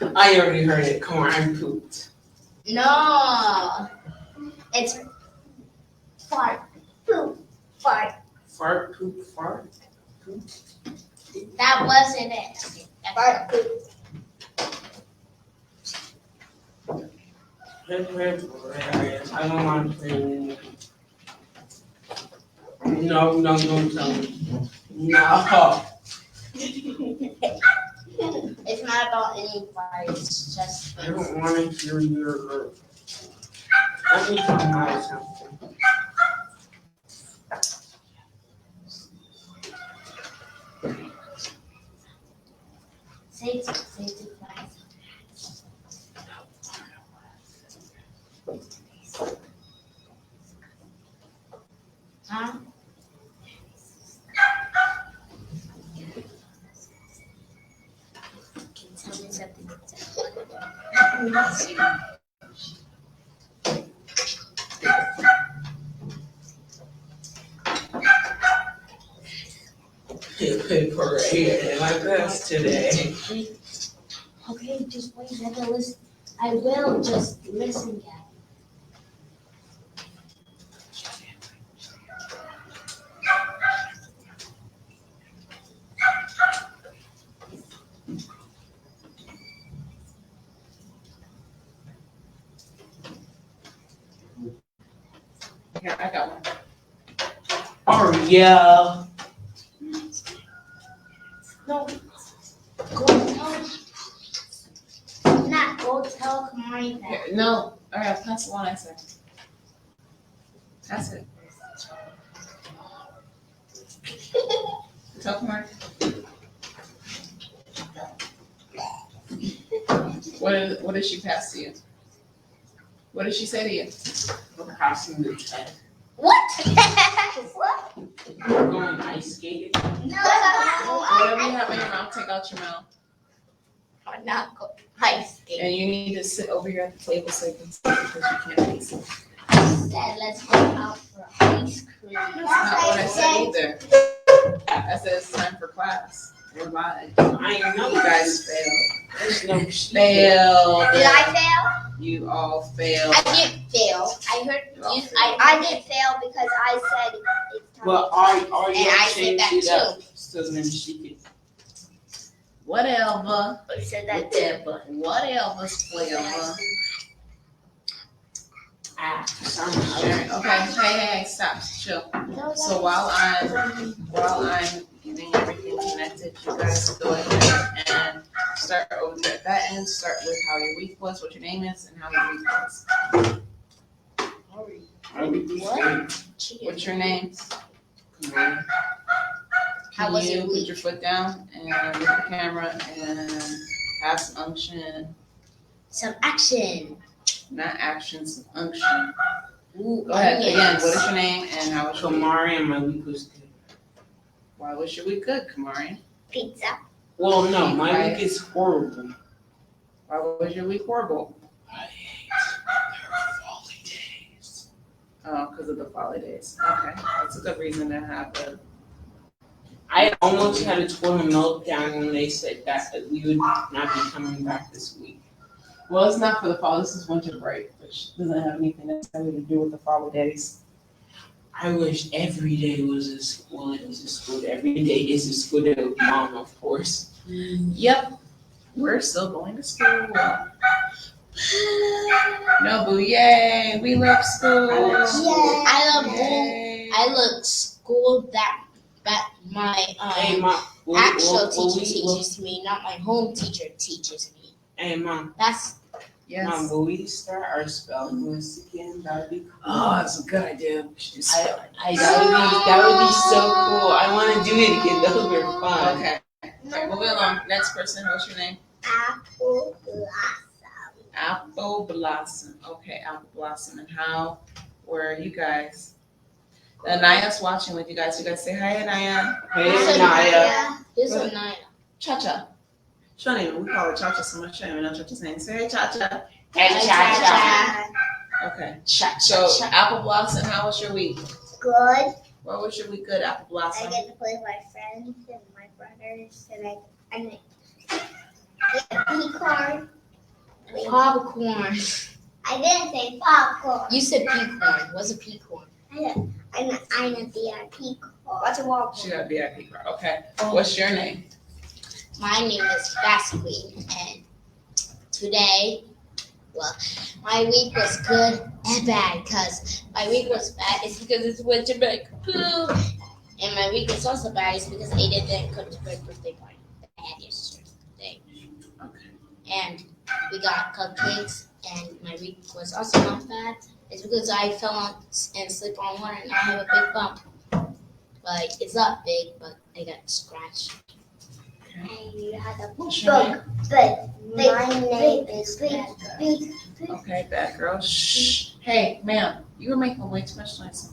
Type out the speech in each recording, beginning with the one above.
I already heard it. Come on, I pooped. No. It's fart. Poop. Fart. Fart, poop, fart. Poop. That wasn't it. Fart, poop. I don't want to play anymore. No, don't tell me. No. It's not about anybody. It's just. I don't want to hear your. Let me try something. Say it twice. Huh? Tell me something. Paper right here in my class today. Okay, just wait. I will just listen, Gabby. Here, I got one. Oh yeah. No. Go tell Kamari that. Here, no. All right, pass the one I said. Pass it. Tell Kamari. What did she pass to you? What did she say to you? We're passing the test. What? What? We're going ice skating. No. Whatever you have in your mouth, take out your mouth. I'm not going ice skating. And you need to sit over here at the table so you can see because you can't face it. Said let's go out for ice cream. That's not what I said either. I said it's time for class. We're live. I know You guys failed. There's no Failed. Did I fail? You all failed. I didn't fail. I heard You all you. failed. I didn't fail because I said it's time. Well, are you And I said changed that it up too. so then she could. Whatever. You said that too. Whatever, flavor. Sorry. Okay, hey, stop, chill. So while I'm getting everything connected, you guys go ahead and start over there at that end. Start with how your week was, what your name is, and how your week was. What? What's your name? Come How Can was you your put week? your foot down and look at the camera and have some unction, Some action. not action, some unction. Ooh, Go ahead onions. again. What is your name and how was your week? Kamari and my week was good. Why was your week good, Kamari? Pizza. Well, no, my week is horrible. Why was your week horrible? I hate their folly days. Oh, because of the folly days. Okay, that's a good reason to have a. I almost had a total meltdown when they said that we would not be coming back this week. Well, it's not for the fall. This is winter break, which doesn't have anything necessarily to do with the folly days. I wish every day was a school. It was a school. Every day is a school day with mom, of course. Yep, we're still going to school. No, boo! Yay! We love school. I love Yay. I love school that my Hey, mom. actual teacher teaches me, not my home teacher teaches me. Hey, mom. That's Yes. Mom, will we start our spelling list again? That would be cool. Oh, that's a good idea. We should do spelling. That would be so cool. I want to do it again. Those were fun. Okay. Moving along. Next person. What's your name? apple blossom. Apple Blossom. Okay, Apple Blossom. And how were you guys? Anaya's watching with you guys. You guys say hi, Anaya. Hey, Naya. Here's a Naya. Cha-cha. She don't even, we call her Cha-cha so much. She don't even know Cha-cha's name. Say hey, Cha-cha. Hey, Cha-cha. Okay. Cha-cha. So, Apple Blossom, how was your week? Good. What was your week good, Apple I Blossom? get to play with my friends and my brothers, and Peacorn. Popcorn. I didn't say popcorn. You said peacorn. What's a peacorn? I know the peacorn. What's a popcorn? She got a VIP card. Okay. What's your name? My name is Fast Queen, and today, well, my week was good and bad. Because my week was bad, it's because it's winter break. And my week is also bad, it's because Ada didn't come to her birthday party that I had yesterday. Okay. And we got cupcakes, and my week was also not bad. It's because I fell on and slipped on water, and I have a big bump. Like, it's not big, but I got scratched. And you had a What's your name? My name is Bad Girl. Okay, bad girl. Shh. Hey, ma'am, you were making way too much noise.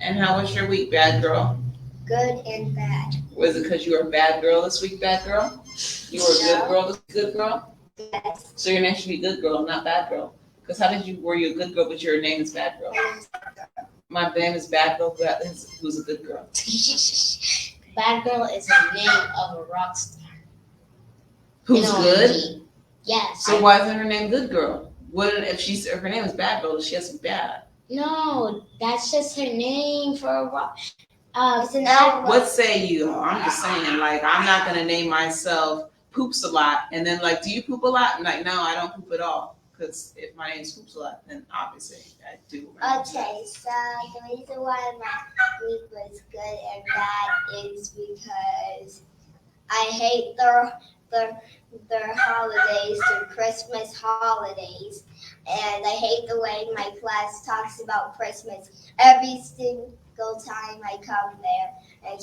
And how was your week, bad girl? Good and bad. Was it because you were a bad girl this week, bad girl? You were a good girl this week, good girl? Yes. So your name should be good girl, not bad girl. Because were you a good girl, but your name is bad girl? My name is bad girl, who's a good girl? Bad Girl is the name of a rock star. Who's good? NOMG. Yes. So why isn't her name good girl? If her name is bad girl, she has to be bad. No, that's just her name for a rock. It's an album. What say you? I'm just saying, like, I'm not gonna name myself Poops a Lot, and then like, do you poop a lot? I'm like, no, I don't poop at all. Because if my name's Poops a Lot, then obviously I do. Okay, so the reason why my week was good and bad is because I hate their holidays, their Christmas holidays, and I hate the way my class talks about Christmas every single time I come there, and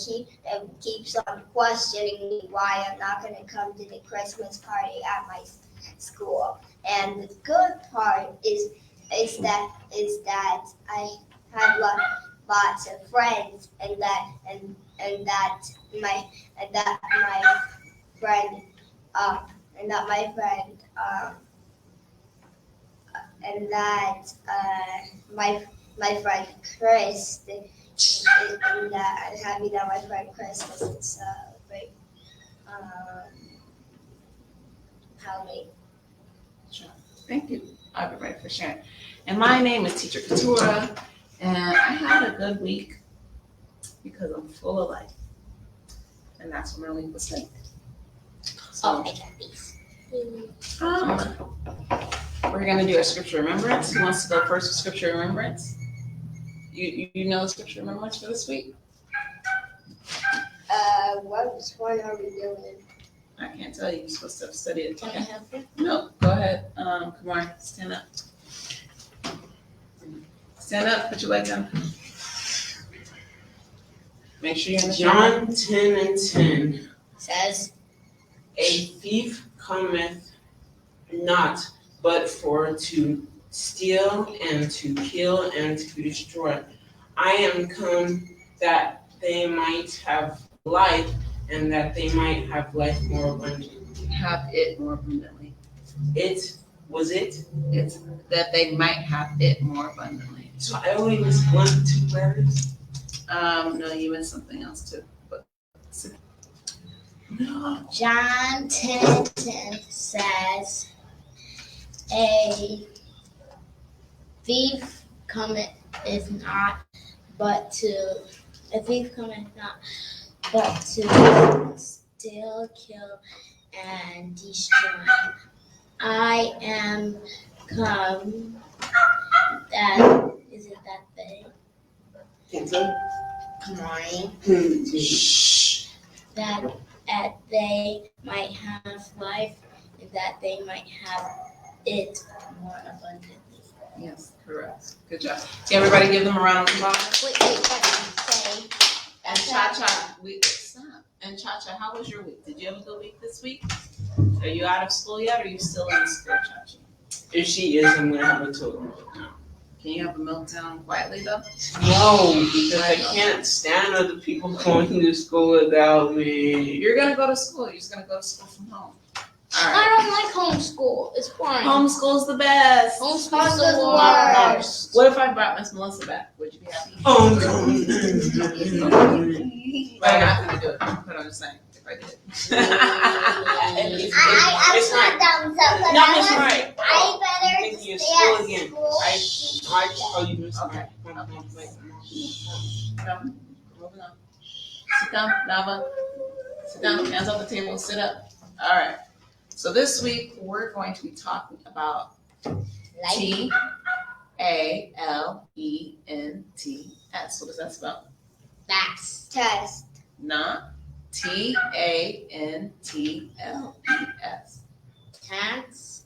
keeps on questioning me why I'm not going to come to the Christmas party at my school. And the good part is that I have lots of friends, and that my friend my friend Chris, and that I'm happy that my friend Chris doesn't celebrate Halloween. Sure. Thank you, everybody, for sharing. And my name is Teacher Katura, and I had a good week because I'm full of life. And that's what my week was like. So, I got these. we're going to do a scripture remembrance. Who wants to go first with scripture remembrance? You know the scripture remembrance for this week? Which one are we doing? I can't tell you. You're supposed to have studied it. Can I help you? No, go ahead. Come on, stand up. Stand up, put your leg down. Make sure you're in the John 10:10 Says, A thief cometh not but for to steal and to kill and to destroy. I am come that they might have life, and that they might have life more abundantly. Have it more abundantly. It's That they might have it more abundantly. so I only missed 1-2 letters. No, you missed something else too. But No. John 10:10 says, a thief cometh not but to steal, kill, and destroy. I am come that they Come on. that they might have life, and that they might have it more abundantly. yes, correct. Good job. Okay, everybody give them a round of applause. Wait, say. And Cha-Cha, stop. And Cha-Cha, how was your week? Did you have a good week this week? Are you out of school yet, or are you still in school, Cha-Cha? If she is, I'm gonna have a total meltdown. Can you have a meltdown quietly, though? No, because I can't stand other people going to school without me. You're going to go to school. You're just going to go to school from home. All I right. don't like homeschool. It's boring. Homeschool's the best. Homeschool's the the worst. worst. What if I brought Miss Melissa back? Would you be happy? Oh, no. But I'm not going to do it. But I'm just saying, if I did. It's put right. thumbs up. No, it's right. I better Thank you. stay School at again. school. Oh, you missed Okay. my Come. Moving on. Sit down, Nava. Sit down. Hands off the table. Sit up. All right. So this week we're going to be talking about TALENTS. What does that spell? That's Test. Not TANTLES. tax. TALENTS.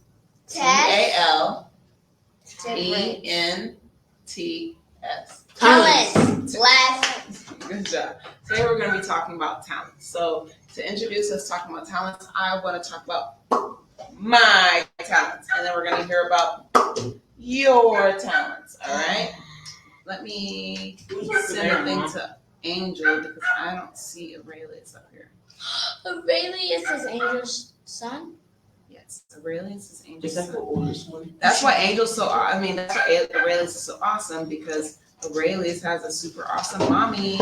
Talents. Less. Good job. Today we're going to be talking about talents. So to introduce us talking about talents, I want to talk about my talents, and then we're going to hear about your talents. All right. Let me send a thing to Angel because I don't see Aurelius up here. Aurelius is Angel's son. Yes, Aurelius is Angel's Is that the son. oldest one? That's why Angel's so. I mean, that's why Aurelius is so awesome because Aurelius has a super awesome mommy,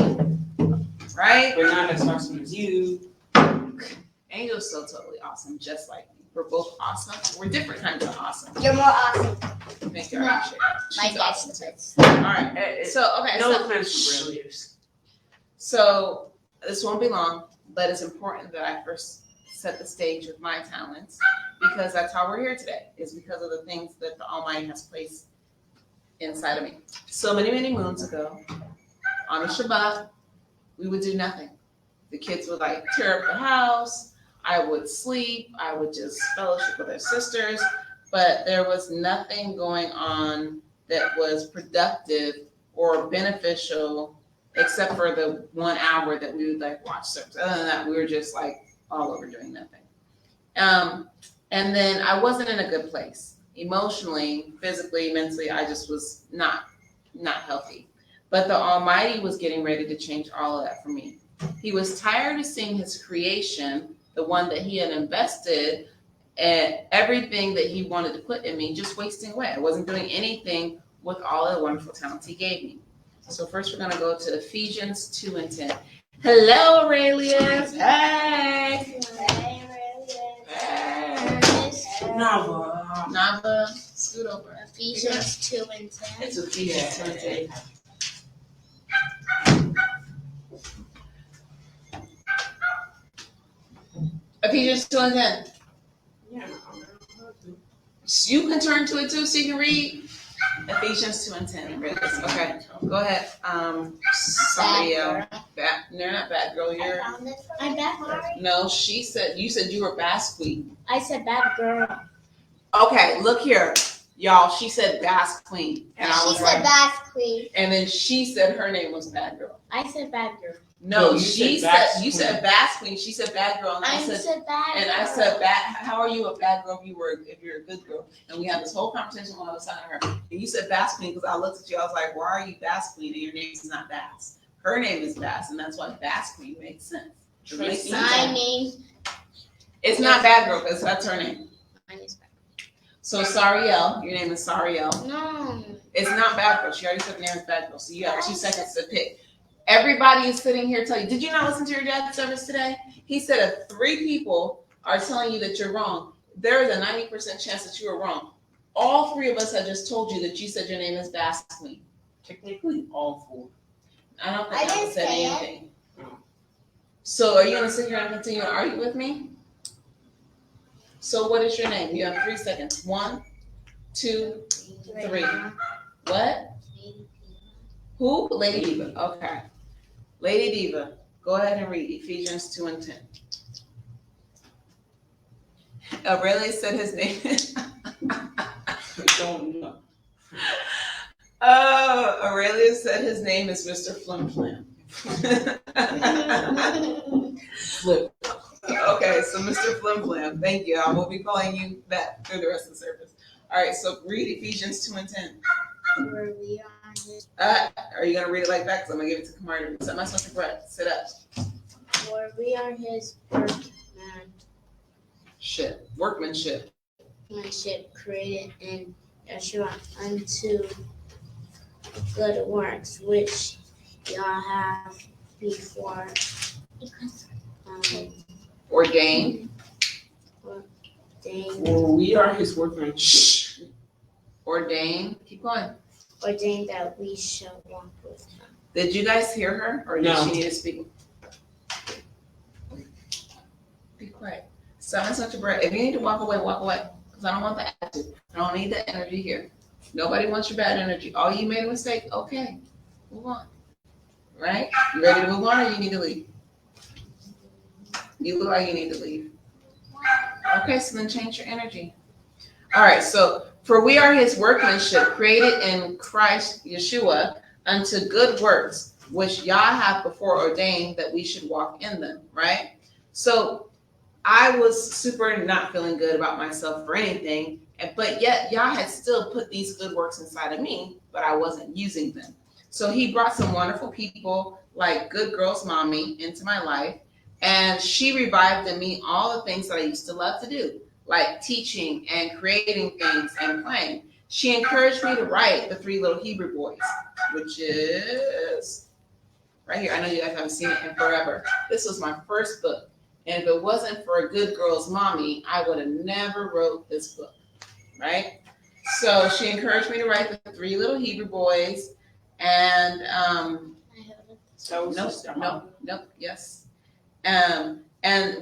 right? But not as awesome as you. Angel's so totally awesome, just like me. We're both awesome. We're different kinds of awesome. You're more awesome. Thank you. No. I appreciate it. My She's dad's awesome. the best. All right. So okay. No offense to Aurelius. So this won't be long, but it's important that I first set the stage with my talents because that's how we're here today, is because of the things that the Almighty has placed inside of me. So many, many moons ago, on a Shabbat, we would do nothing. The kids would like tear up the house. I would sleep. I would just fellowship with our sisters, but there was nothing going on that was productive or beneficial except for the 1 hour that we would like watch service. Other than that, we were just like all over doing nothing. And then I wasn't in a good place emotionally, physically, mentally. I just was not healthy. But the Almighty was getting ready to change all of that for me. He was tired of seeing his creation, the one that he had invested and everything that he wanted to put in me, just wasting away. I wasn't doing anything with all of the wonderful talents he gave me. So first we're going to go to Ephesians 2:10. Hello, Aurelius. Hey. Hey, Aurelius. Hey. Nava, scoot over. Ephesians 2:10. It's Ephesians 2:10. Ephesians 2:10. Yeah. You can turn to it too so you can read. Ephesians 2:10. Aurelius. Okay, go ahead. Sorry, you're not bad girl. You're. I'm bad girl. No, you said you were Basque Queen. I said bad girl. Okay, look here, y'all. She said Basque Queen, and I She was said like, Basque Queen. and then she said her name was Bad Girl. I said bad girl. No, you she said said Basque you said Basque Queen. She said Bad Girl, and I said bad and I said bad. How are you a bad girl if you're a good girl? And we had this whole conversation when I was telling her, and you said Basque Queen because I looked at you. I was like, why are you Basque Queen and your name is not Bass? Her name is Bass, and that's why Basque Queen makes sense. It makes sense. My name. It's not Bad Girl because that's her name. Mine is bad. So Sariel, your name is Sariel. No. It's not Bad Girl. She already said the name is Bad Girl. So you have 2 seconds to pick. Everybody is sitting here telling you, did you not listen to your dad's service today? He said if 3 people are telling you that you're wrong, there is a 90% chance that you are wrong. All 3 of us have just told you that you said your name is Basque Queen. Technically, all 4. I don't I think I didn't said say it. anything. So are you going to sit here and continue to argue with me? So what is your name? You have 3 seconds. 1, 2, 3. What? Who? Lady Diva. Okay. Lady Diva, go ahead and read Ephesians 2:10. Aurelius said his name. Don't know. Aurelius said his name is Mr. Flim Flam. Flip. Okay, so Mr. Flim Flam, thank you. I will be calling you that through the rest of the service. All right, so read Ephesians 2:10. Where we are his, Are you going to read it like that? Because I'm going to give it to Kamari. Set myself to breath. Sit up. where we are his workmanship Workmanship. created in Yeshua unto good works which y'all have before Ordained. ordained. For we are his workmen. Shh. Ordained. Keep going. Ordained that we shall walk with him. Did you guys hear her, or did No. she need to speak? Be quiet. 7 cents your bread. If you need to walk away, because I don't want the attitude. I don't need the energy here. Nobody wants your bad energy. Oh, you made a mistake. Okay, move on. Right? You ready to move on, or you need to leave? You look like you need to leave. Okay, so then change your energy. All right, so for we are his workmanship, created in Christ Yeshua unto good works, which Yah hath before ordained that we should walk in them, right? So I was super not feeling good about myself for anything, but yet Yah had still put these good works inside of me, but I wasn't using them. So he brought some wonderful people like Good Girl's Mommy into my life, and she revived in me all the things that I used to love to do, like teaching and creating things and playing. She encouraged me to write The Three Little Hebrew Boys, which is right here. I know you guys haven't seen it in forever. This was my first book. And if it wasn't for A Good Girl's Mommy, I would have never wrote this book, right? So she encouraged me to write The Three Little Hebrew Boys. And nope, yes. And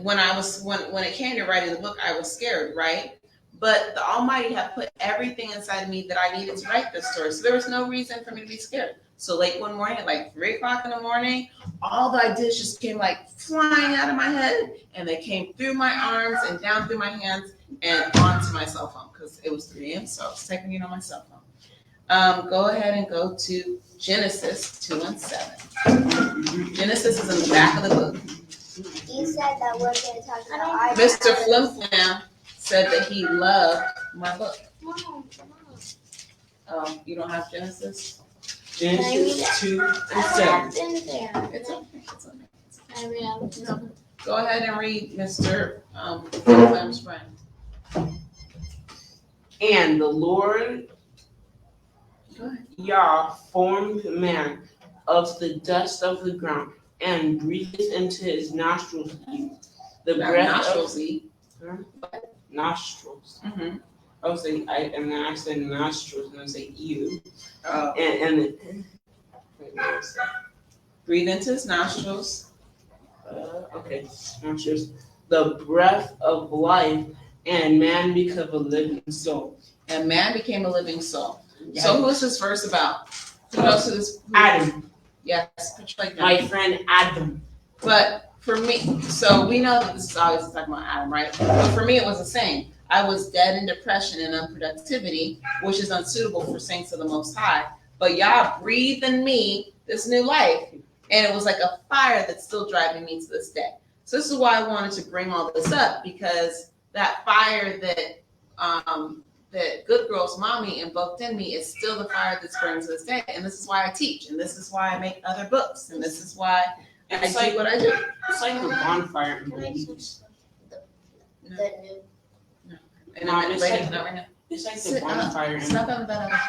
when it came to writing the book, I was scared, right? But the Almighty had put everything inside of me that I needed to write this story. So there was no reason for me to be scared. So late one morning, at like 3 o'clock in the morning, all the ideas just came like flying out of my head, and they came through my arms and down through my hands and onto my cell phone, because it was 3 a.m., so I was typing it on my cell phone. Go ahead and go to Genesis 2 and 7. Genesis is in the back of the book. You said that we're going to talk about Mr. Flim Flam said that he loved my book. You don't have Genesis? Genesis 2 and 7. Been there. It's okay. I read. No. Go ahead and read Mr. Flim Flam's friend. And the Lord Go ahead. Yah formed man of the dust of the ground and breathed into his nostrils the breath Nostrils. of nostrils. Mm-hmm. And then I said nostrils, and I say ew. Oh. Wait, Breathe into his nostrils. okay, nostrils. The breath of life, and man became a living soul. And man became a living soul. So who's this verse about? Who knows who this? Adam, Yes, put your leg down. my friend Adam. But for me, so we know that this is always talking about Adam, right? But for me, it was the same. I was dead in depression and unproductivity, which is unsuitable for saints of the Most High. But Yah breathed in me this new life, and it was like a fire that's still driving me to this day. So this is why I wanted to bring all this up, because that fire that that Good Girl's Mommy invoked in me is still the fire that's burning to this day. And this is why I teach, and this is why I make other books, and this is why I do what I do. It's like a bonfire in Can I believers. the new? And Mom, I'm it's right like- now, right now. It's like the Sit up. bonfire in Stop having that energy.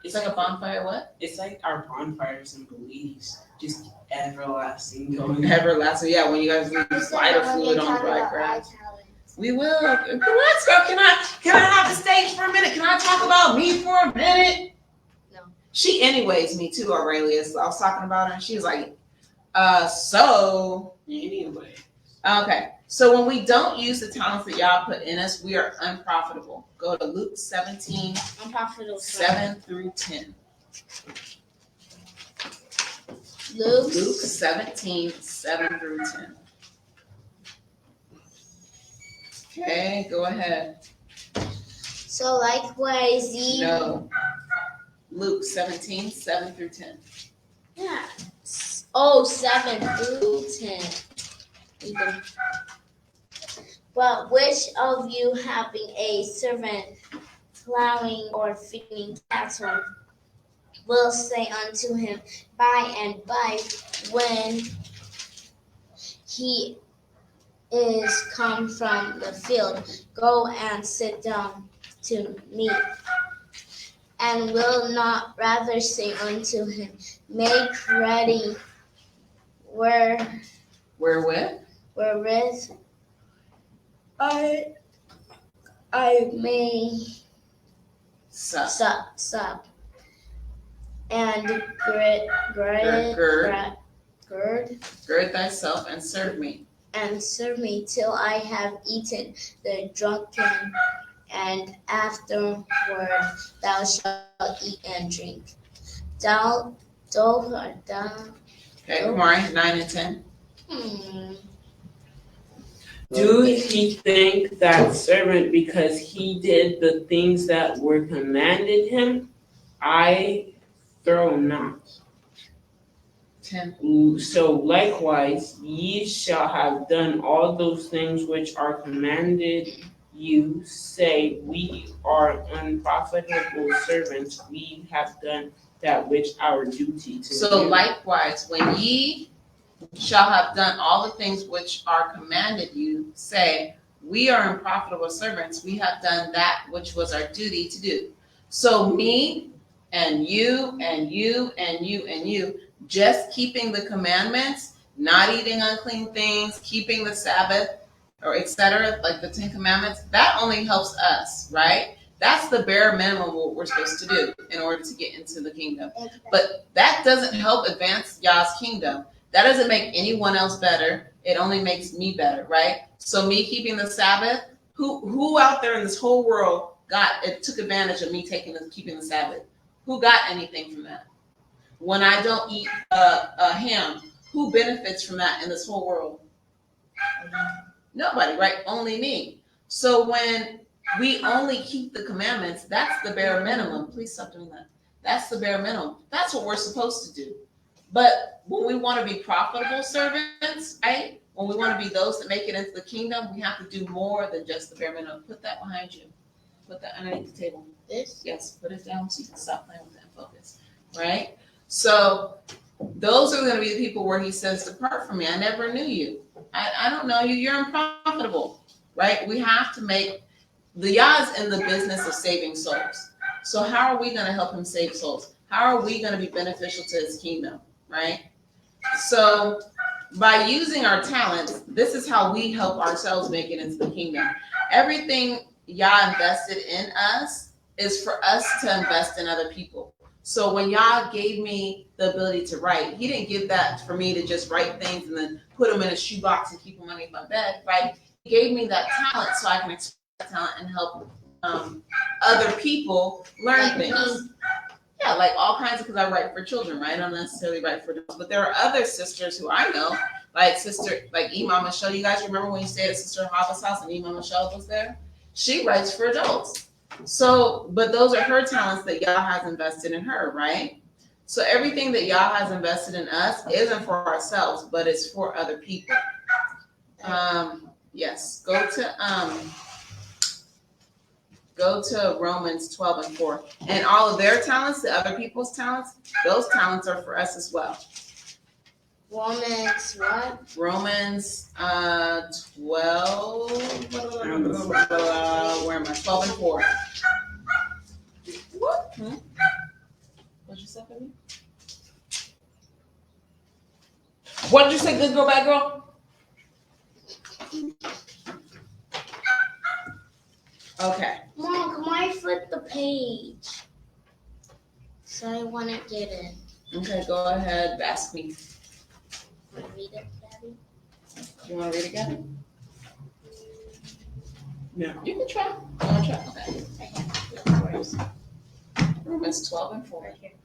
it's It's like a bonfire, what? It's like our bonfires and beliefs, just everlasting going. Everlasting. Yeah, when you guys leave You said lighter that we're fluid gonna on talk dry about grass. iTalent. We will. Let's go. Can I have the stage for a minute? Can I talk about me for a minute? No. She anyways me too, Aurelius. I was talking about her, and she was like, so. Anyway. Okay. So when we don't use the talents that Yah put in us, we are unprofitable. Go to Luke 17, Unprofitable. 7 through 10. Luke. Luke 17, 7 through 10. Okay, go ahead. So likewise ye. No. Luke 17, 7 through 10. Yeah. Oh, 7 through 10. But which of you having a servant plowing or feeding cattle will say unto him by and by, when he is come from the field, go and sit down to meat? And will not rather say unto him, make ready Wherewith? wherewith I may Sup. sup and gird thyself and serve me. And serve me till I have eaten the drunken, and afterward thou shalt eat and drink. Okay, Kamari, 9 and 10. Do he thank that servant because he did the things that were commanded him? I throw not. 10. So likewise, ye shall have done all those things which are commanded you. Say, we are unprofitable servants. We have done that which our duty to So do. likewise, when ye shall have done all the things which are commanded you, say, we are unprofitable servants. We have done that which was our duty to do. So me and you and you and you and you, just keeping the commandments, not eating unclean things, keeping the Sabbath, or etc., like the 10 Commandments, that only helps us, right? That's the bare minimum what we're supposed to do in order to get into the kingdom. But that doesn't help advance Yah's kingdom. That doesn't make anyone else better. It only makes me better, right? So me keeping the Sabbath, who out there in this whole world took advantage of me keeping the Sabbath? Who got anything from that? When I don't eat ham, who benefits from that in this whole world? Nobody, right? Only me. So when we only keep the commandments, that's the bare minimum. Please stop doing that. That's the bare minimum. That's what we're supposed to do. But when we want to be profitable servants, right? When we want to be those that make it into the kingdom, we have to do more than just the bare minimum. Put that behind you. Put that underneath the table. This? Yes, put it down so you can stop playing with it and focus. Right? So those are going to be the people where he says, depart from me. I never knew you. I don't know you. You're unprofitable. Right? We have to make the Yah's in the business of saving souls. So how are we going to help him save souls? How are we going to be beneficial to his kingdom? Right? So by using our talents, this is how we help ourselves make it into the kingdom. Everything Yah invested in us is for us to invest in other people. So when Yah gave me the ability to write, he didn't give that for me to just write things and then put them in a shoebox and keep them underneath my bed, right? He gave me that talent so I can express that talent and help other people learn things. Yeah, like all kinds of, because I write for children, right? I don't necessarily write for adults, but there are other sisters who I know, like Imam Michelle. You guys remember when you stayed at Sister Hava's house and Imam Michelle was there? She writes for adults. So, but those are her talents that Yah has invested in her, right? So everything that Yah has invested in us isn't for ourselves, but it's for other people. Yes, go to Romans 12 and 4. And all of their talents, the other people's talents, those talents are for us as well. Romans what? Romans 12. Where am I? 12 and 4. What? What'd you say, baby? What did you say, good girl, bad girl? Okay. Mom, can I flip the page? So I want to get it. Okay, go ahead. Ask me. Want to read it, Daddy? You want to read it again? No. You can try. You want to try? Okay. I have it first. Romans 12 and 4. Right here.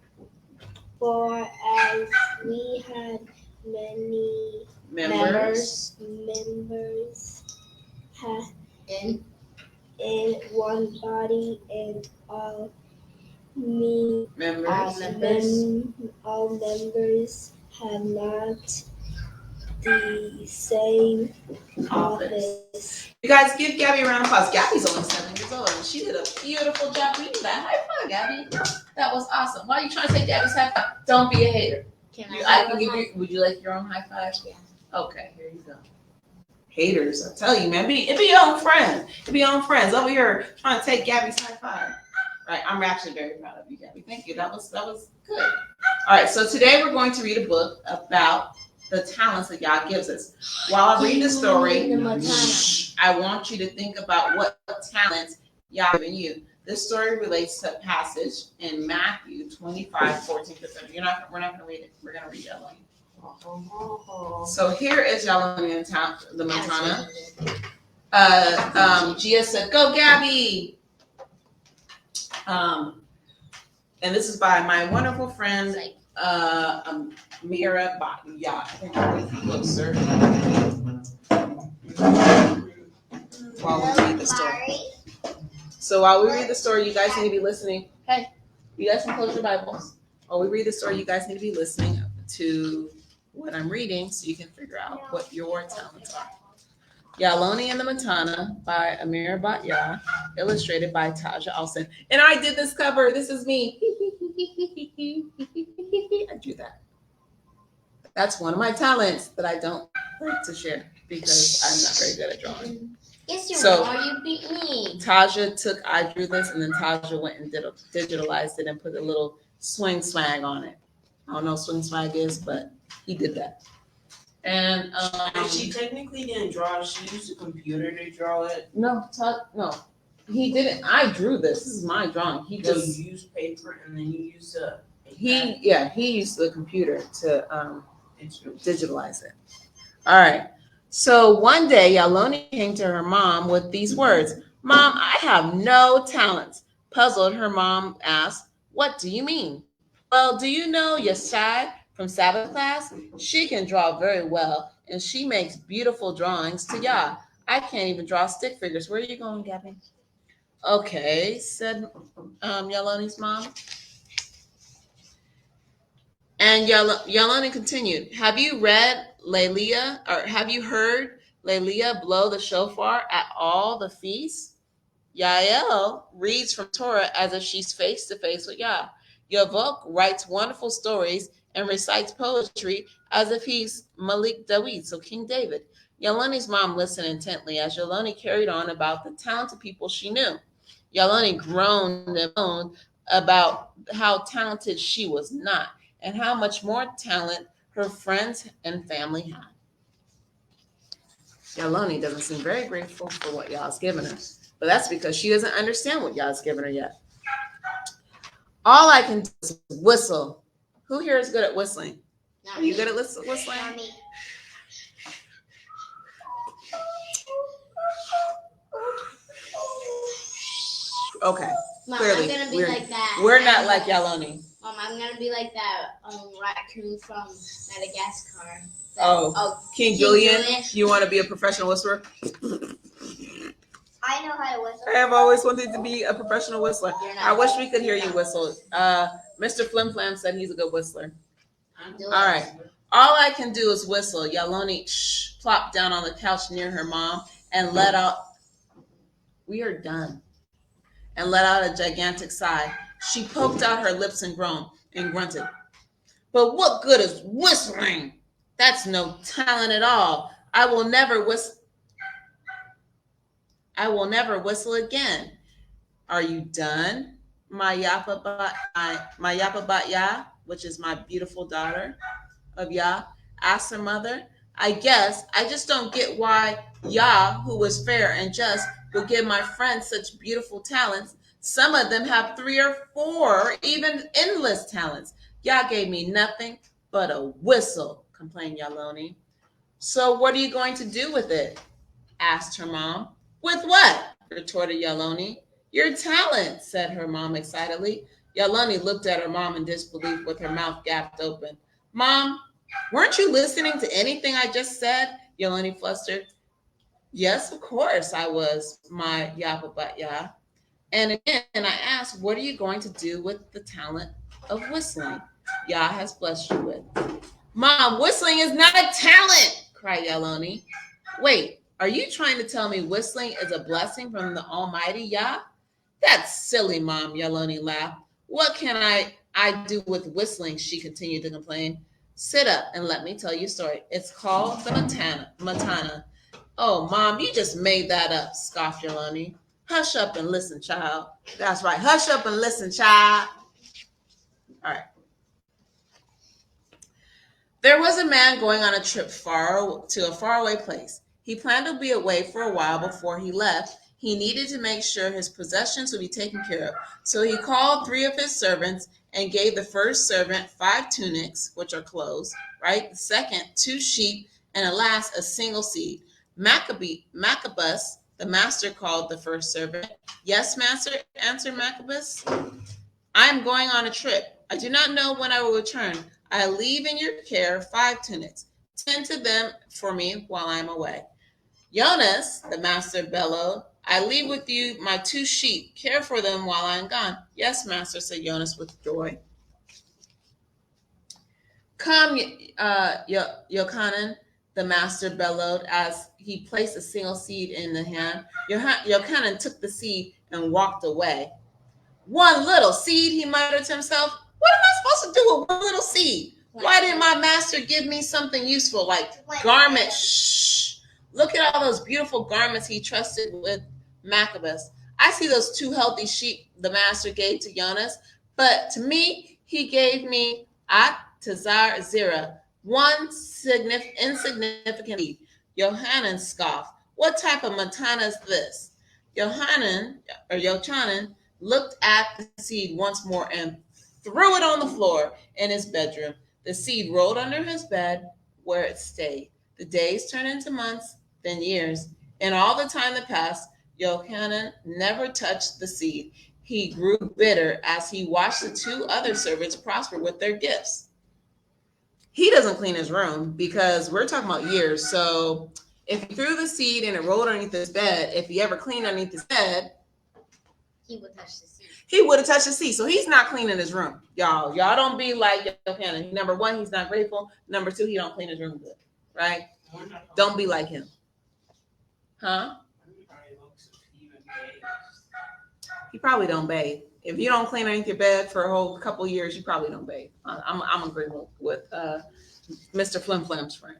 For as we had many Members. In in one body, and all members have not the same office. You guys give Gabby a round of applause. Gabby's only 7 years old and she did a beautiful job reading that. High five, Gabby. That was awesome. Why are you trying to take Gabby's high five? Don't be a hater. I can give you. Would you like your own high five? Yeah. Okay, here you go. Haters, I tell you, man. Be your own friend. Be your own friends over here trying to take Gabby's high five. Right, I'm actually very proud of you, Gabby. Thank you. That was good. All right, so today we're going to read a book about the talents that Yah gives us. While I read the story, Matana. I want you to think about what talents Yah given you. This story relates to a passage in Matthew 25:14-15. We're not going to read it. We're going to read Yaloni. So here is Yaloni in the Matana. Gia said, "Go, Gabby." And this is by my wonderful friend, Mira Yah. I think I'm closer. While we read the story. So while we read the story, you guys need to be listening. Hey, you guys can close your Bibles. While we read the story, you guys need to be listening to what I'm reading so you can figure out what your talents are. Yaloni and the Matana by Amira Batya, illustrated by Taja Alston. And I did this cover. This is me. I drew that. That's one of my talents that I don't like to share because I'm not very good at drawing. Yes, you So, are. You beat me. I drew this, and then Taja went and digitalized it and put a little swing swag on it. I don't know what swing swag is, but he did that. And she technically didn't draw it. She used a computer to draw it. No, he didn't. I drew this. This is my drawing. He So just you used paper and then you used he used the computer to digitalize it. All right. So one day, Yaloni came to her mom with these words: "Mom, I have no talents." Puzzled, her mom asked, "What do you mean?" "Well, do you know Yeshua from Sabbath class? She can draw very well, and she makes beautiful drawings to Yah. I can't even draw stick figures." "Where are you going, Gabby?" "Okay," said Yaloni's mom. And Yaloni continued, "Have you read Lelia, or have you heard Lelia blow the shofar at all the feasts?" Yael reads from Torah as if she's face to face with Yah. Yavok writes wonderful stories and recites poetry as if he's Malik Dawid, so King David. Yaloni's mom listened intently as Yaloni carried on about the talented people she knew. Yaloni groaned and moaned about how talented she was not, and how much more talent her friends and family had. Yaloni doesn't seem very grateful for what Yah's given her, but that's because she doesn't understand what Yah's given her yet. "All I can do is whistle." Who here is good at whistling? Are you good at whistling? Not me. Okay. Mom, Clearly, I'm gonna be like that. We're not like Yaloni. Mom, I'm gonna be like that raccoon from Madagascar. King Julian. You want to be a professional whisperer? I know how to whistle. I have always wanted to be a professional whistler. I wish we could hear you You're not. whistle. Mr. Flim Flam said he's a good whistler. Do All it. right. "All I can do is whistle." Yaloni plopped down on the couch near her mom and let out, "We are done," and let out a gigantic sigh. She poked out her lips and groaned and grunted. "But what good is whistling? That's no talent at all. I will never whistle again." "Are you done, my Yapa Batya, which is my beautiful daughter of Yah?" asked her mother. I just don't get why Yah, who was fair and just, would give my friends such beautiful talents. Some of them have 3 or 4, even endless talents. Yah gave me nothing but a whistle," complained Yaloni. "So what are you going to do with it?" asked her mom. "With what?" retorted Yaloni. "Your talent," said her mom excitedly. Yaloni looked at her mom in disbelief with her mouth gapped open. "Mom, weren't you listening to anything I just said?" Yaloni flustered. "Yes, of course I was, my Yapa Batya. And again, I asked, what are you going to do with the talent of whistling Yah has blessed you with?" "Mom, whistling is not a talent," cried Yaloni. "Wait, are you trying to tell me whistling is a blessing from the Almighty Yah?" "That's silly, Mom," Yaloni laughed. "What can I do with whistling?" she continued to complain. "Sit up and let me tell you a story. It's called the Matana. "Oh, Mom, you just made that up," scoffed Yaloni. "Hush up and listen, child." That's right. Hush up and listen, child. All right. There was a man going on a trip to a faraway place. He planned to be away for a while before he left. He needed to make sure his possessions would be taken care of. So he called 3 of his servants and gave the first servant 5 tunics, which are clothes, right? The second, 2 sheep, and the last, a single seed. Maccabeus, the master, called the first servant. Yes, master, answered Maccabeus. I am going on a trip. I do not know when I will return. I leave in your care 5 tunics. Tend to them for me while I am away. Jonas, the master, bellowed, I leave with you my 2 sheep. Care for them while I am gone. Yes, master, said Jonas with joy. Come, Yochanan, the master bellowed as he placed a single seed in the hand. Yochanan took the seed and walked away. One little seed, he muttered to himself. What am I supposed to do with one little seed? Why didn't my master give me something useful like garments? Shh. Look at all those beautiful garments he trusted with Maccabeus. I see those 2 healthy sheep the master gave to Jonas, but to me, he gave me Tazar Zira, one insignificant seed. Yohanan scoffed. What type of matana is this? Yochanan looked at the seed once more and threw it on the floor in his bedroom. The seed rolled under his bed where it stayed. The days turned into months, then years. And all the time that passed, Yochanan never touched the seed. He grew bitter as he watched the 2 other servants prosper with their gifts. He doesn't clean his room because we're talking about years. So if he threw the seed and it rolled underneath his bed, if he ever cleaned underneath his bed, He would touch the seed. he would have touched the seed. So he's not cleaning his room. Y'all don't be like Yochanan. Number 1, he's not grateful. Number 2, he don't clean his room good. Right? Don't be like him. Huh? He probably don't bathe. If you don't clean underneath your bed for a whole couple of years, you probably don't bathe. I'm agreeable with Mr. Flim Flam's friend.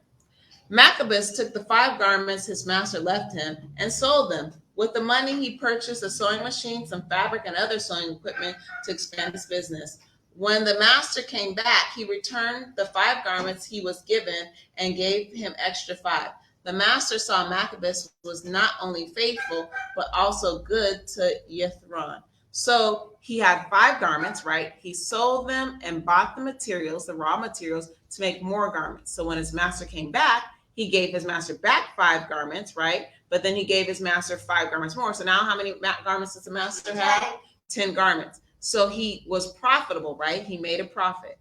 Maccabeus took the 5 garments his master left him and sold them. With the money, he purchased a sewing machine, some fabric, and other sewing equipment to expand his business. When the master came back, he returned the 5 garments he was given and gave him extra 5. The master saw Maccabeus was not only faithful, but also good to Yithron. So he had 5 garments, right? He sold them and bought the materials, the raw materials, to make more garments. So when his master came back, he gave his master back 5 garments, right? But then he gave his master 5 garments more. So now how many garments does the master have? 10 garments. So he was profitable, right? He made a profit.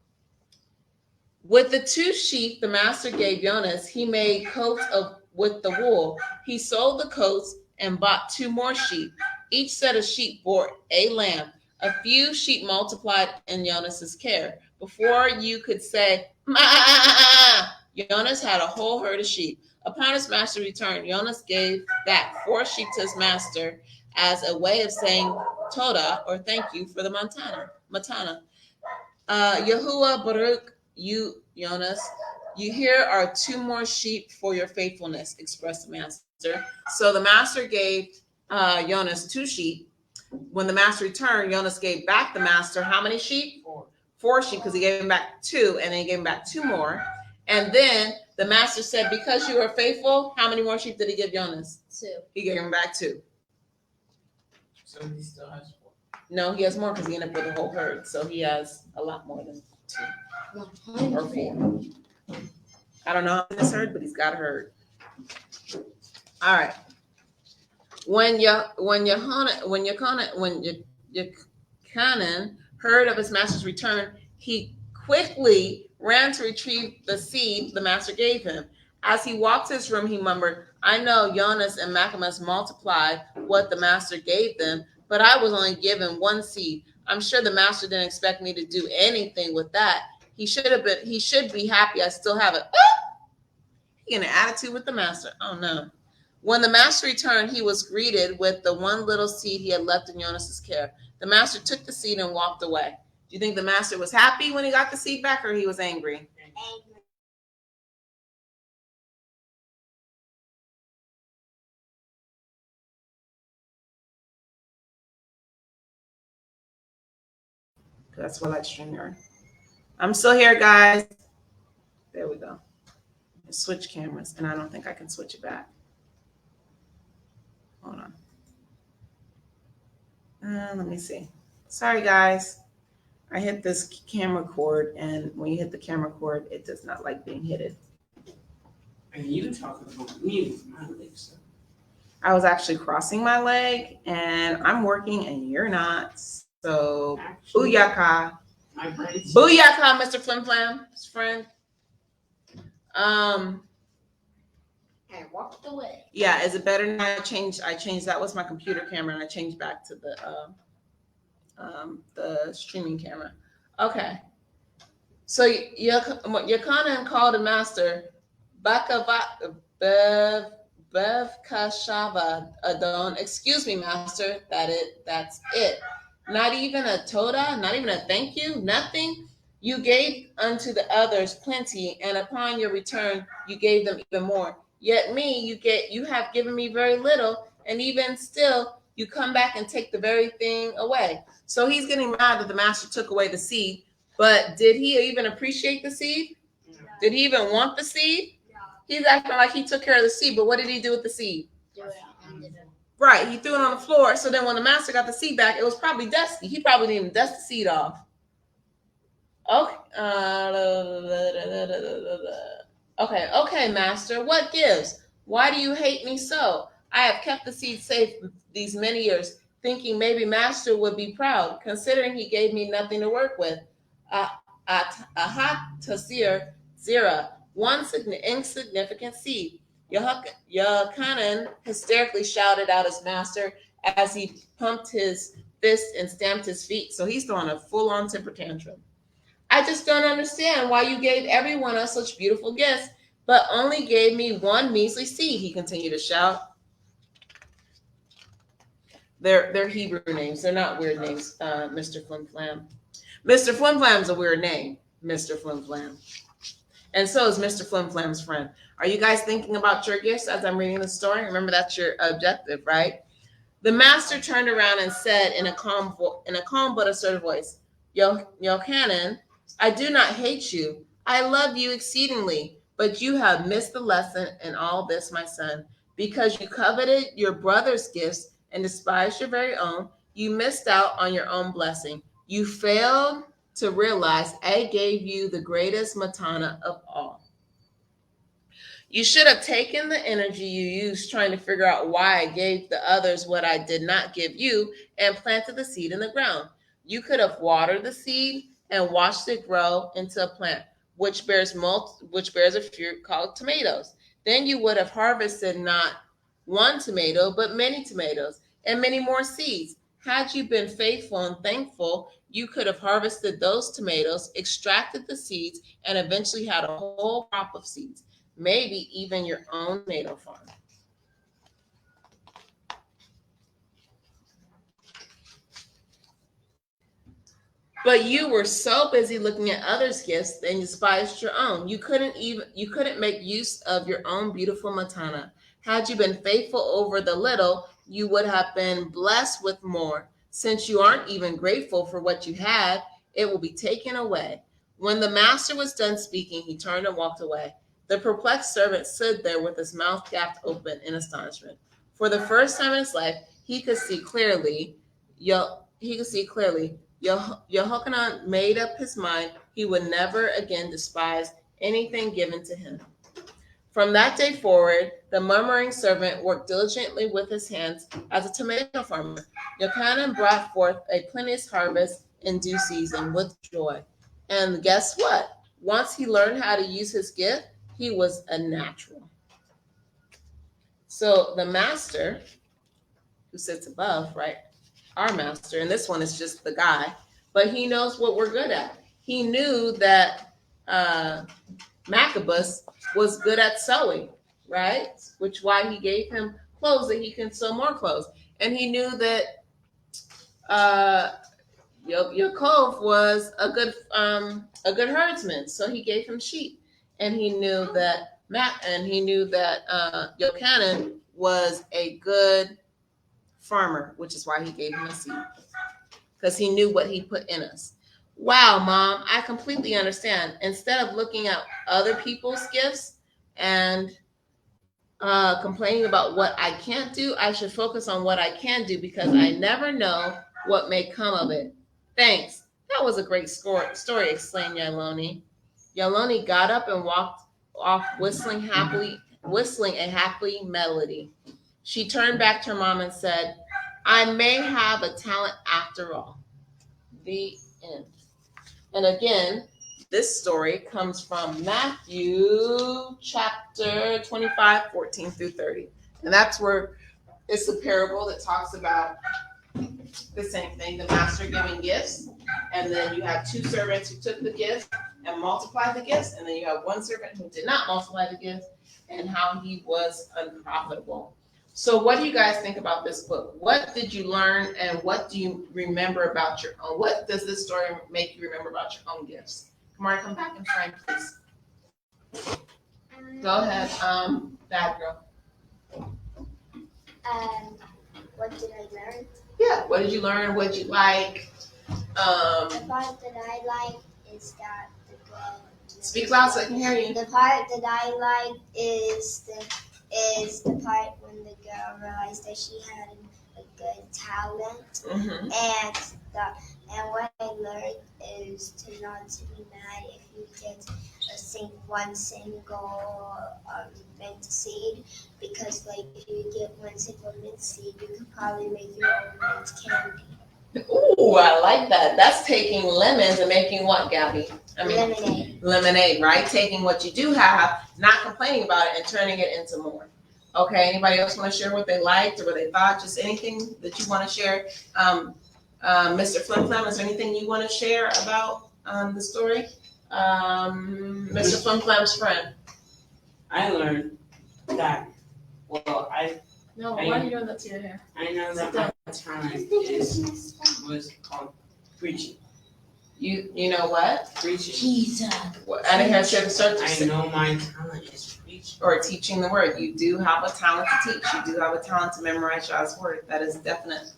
With the 2 sheep the master gave Jonas, he made coats with the wool. He sold the coats and bought 2 more sheep. Each set of sheep bore a lamb. A few sheep multiplied in Jonas's care. Before you could say, "Ma," Jonas had a whole herd of sheep. Upon his master's return, Jonas gave back 4 sheep to his master as a way of saying toda, or thank you, for the matana. Yahuwah Baruch you, Jonas. You here are 2 more sheep for your faithfulness, expressed the master. So the master gave Jonas 2 sheep. When the master returned, Jonas gave back the master how many sheep? 4 sheep, because he gave him back 2, and then he gave him back 2 more. And then the master said, because you are faithful, how many more sheep did he give Jonas? 2. He gave him back 2. So he still has 4. No, he has more because he ended up with a whole herd. So he has a lot more than 2 or 4. I don't know his herd, but he's got a herd. All right. When Yochanan heard of his master's return, he quickly ran to retrieve the seed the master gave him. As he walked to his room, he murmured, I know Jonas and Maccabeus multiplied what the master gave them, but I was only given 1 seed. I'm sure the master didn't expect me to do anything with that. He should be happy I still have it. He had an attitude with the master. Oh no. When the master returned, he was greeted with the 1 little seed he had left in Jonas's care. The master took the seed and walked away. Do you think the master was happy when he got the seed back, or he was angry? Angry. That's what I streamer. I'm still here, guys. There we go. Switch cameras, and I don't think I can switch it back. Hold on. Let me see. Sorry, guys. I hit this camera cord, and when you hit the camera cord, it does not like being hit. And you talking about me with my legs. I was actually crossing my leg, and I'm working, and you're not. So, Actually, booyaka. my brain's Booyaka, Mr. Flim Flam's friend. And walked away. Yeah, is it better now? I changed. That was my computer camera, and I changed back to the streaming camera. Okay. So Yochanan called the master Bev Kashava Adon. Excuse me, master. That's it. Not even a toda, not even a thank you, nothing. You gave unto the others plenty, and upon your return you gave them even more. Yet me, you have given me very little, and even still you come back and take the very thing away. So he's getting mad that the master took away the seed, but did he even appreciate the seed? Did he even want the seed? He's acting like he took care of the seed, but what did he do with the seed? Right, he threw it on the floor. So then when the master got the seed back, it was probably dusty. He probably didn't even dust the seed off. Okay, master, what gives? Why do you hate me so? I have kept the seed safe these many years, thinking maybe master would be proud, considering he gave me nothing to work with. Tasir Zira, one insignificant seed. Yochanan hysterically shouted out his master as he pumped his fist and stamped his feet. So he's throwing a full-on temper tantrum. I just don't understand why you gave every one of us such beautiful gifts, but only gave me one measly seed, he continued to shout. They're Hebrew names. They're not weird names, Mr. Flim Flam. Mr. Flim Flam's a weird name, Mr. Flim Flam. And so is Mr. Flim Flam's friend. Are you guys thinking about your gifts as I'm reading the story? Remember, that's your objective, right? The master turned around and said in a calm but assertive voice, Yochanan, I do not hate you. I love you exceedingly, but you have missed the lesson in all this, my son. Because you coveted your brother's gifts and despised your very own, you missed out on your own blessing. You failed to realize I gave you the greatest matana of all. You should have taken the energy you used trying to figure out why I gave the others what I did not give you and planted the seed in the ground. You could have watered the seed and watched it grow into a plant, which bears a fruit called tomatoes. Then you would have harvested not one tomato, but many tomatoes and many more seeds. Had you been faithful and thankful, you could have harvested those tomatoes, extracted the seeds, and eventually had a whole crop of seeds, maybe even your own tomato farm. But you were so busy looking at others' gifts and despised your own. You couldn't make use of your own beautiful matana. Had you been faithful over the little, you would have been blessed with more. Since you aren't even grateful for what you had, it will be taken away. When the master was done speaking, he turned and walked away. The perplexed servant stood there with his mouth gapped open in astonishment. For the first time in his life, he could see clearly. Yochanan made up his mind he would never again despise anything given to him. From that day forward, the murmuring servant worked diligently with his hands as a tomato farmer. Yochanan brought forth a plenteous harvest in due season with joy. And guess what? Once he learned how to use his gift, he was a natural. So the master, who sits above, right? Our master, and this one is just the guy, but he knows what we're good at. He knew that Maccabeus was good at sewing, right? Which why he gave him clothes that he can sew more clothes. And he knew that Yaakov was a good herdsman, so he gave him sheep. And he knew that Yochanan was a good farmer, which is why he gave him a seed, because he knew what he put in us. Wow, Mom, I completely understand. Instead of looking at other people's gifts and complaining about what I can't do, I should focus on what I can do because I never know what may come of it. Thanks. That was a great story, exclaimed Yaloni. Yaloni got up and walked off whistling a happy melody. She turned back to her mom and said, I may have a talent after all. The end. And again, this story comes from Matthew chapter 25, 14 through 30. And that's where it's a parable that talks about the same thing, the master giving gifts. And then you have two servants who took the gifts and multiplied the gifts. And then you have one servant who did not multiply the gifts and how he was unprofitable. So what do you guys think about this book? What did you learn and what do you remember about your own? What does this story make you remember about your own gifts? Kamari, come back and frame, please. Go ahead, bad girl. What did I learn? Yeah, what did you learn? What did you like? The part that I like is that the girl. Speak loud so I can hear you. The part that I like is the part when the girl realized that she had a good talent, and what I learned is to not to be mad if you get one single mint seed, because like if you get one single mint seed, you could probably make your own mint candy. Ooh, I like that. That's taking lemons and making what, Gabby? Lemonade. Lemonade, right? Taking what you do have, not complaining about it, and turning it into more. Okay, anybody else want to share what they liked or what they thought? Just anything that you want to share? Mr. Flim Flam, is there anything you want to share about the story? Mr. Flim Flam's friend. I learned that, No, why are you doing that to your hair? I know that my talent was called preaching. You know what? Preaching. Jesus. I didn't hear share the subject. I know my talent is preaching. Or teaching the word. You do have a talent to teach. You do have a talent to memorize God's word. That is definite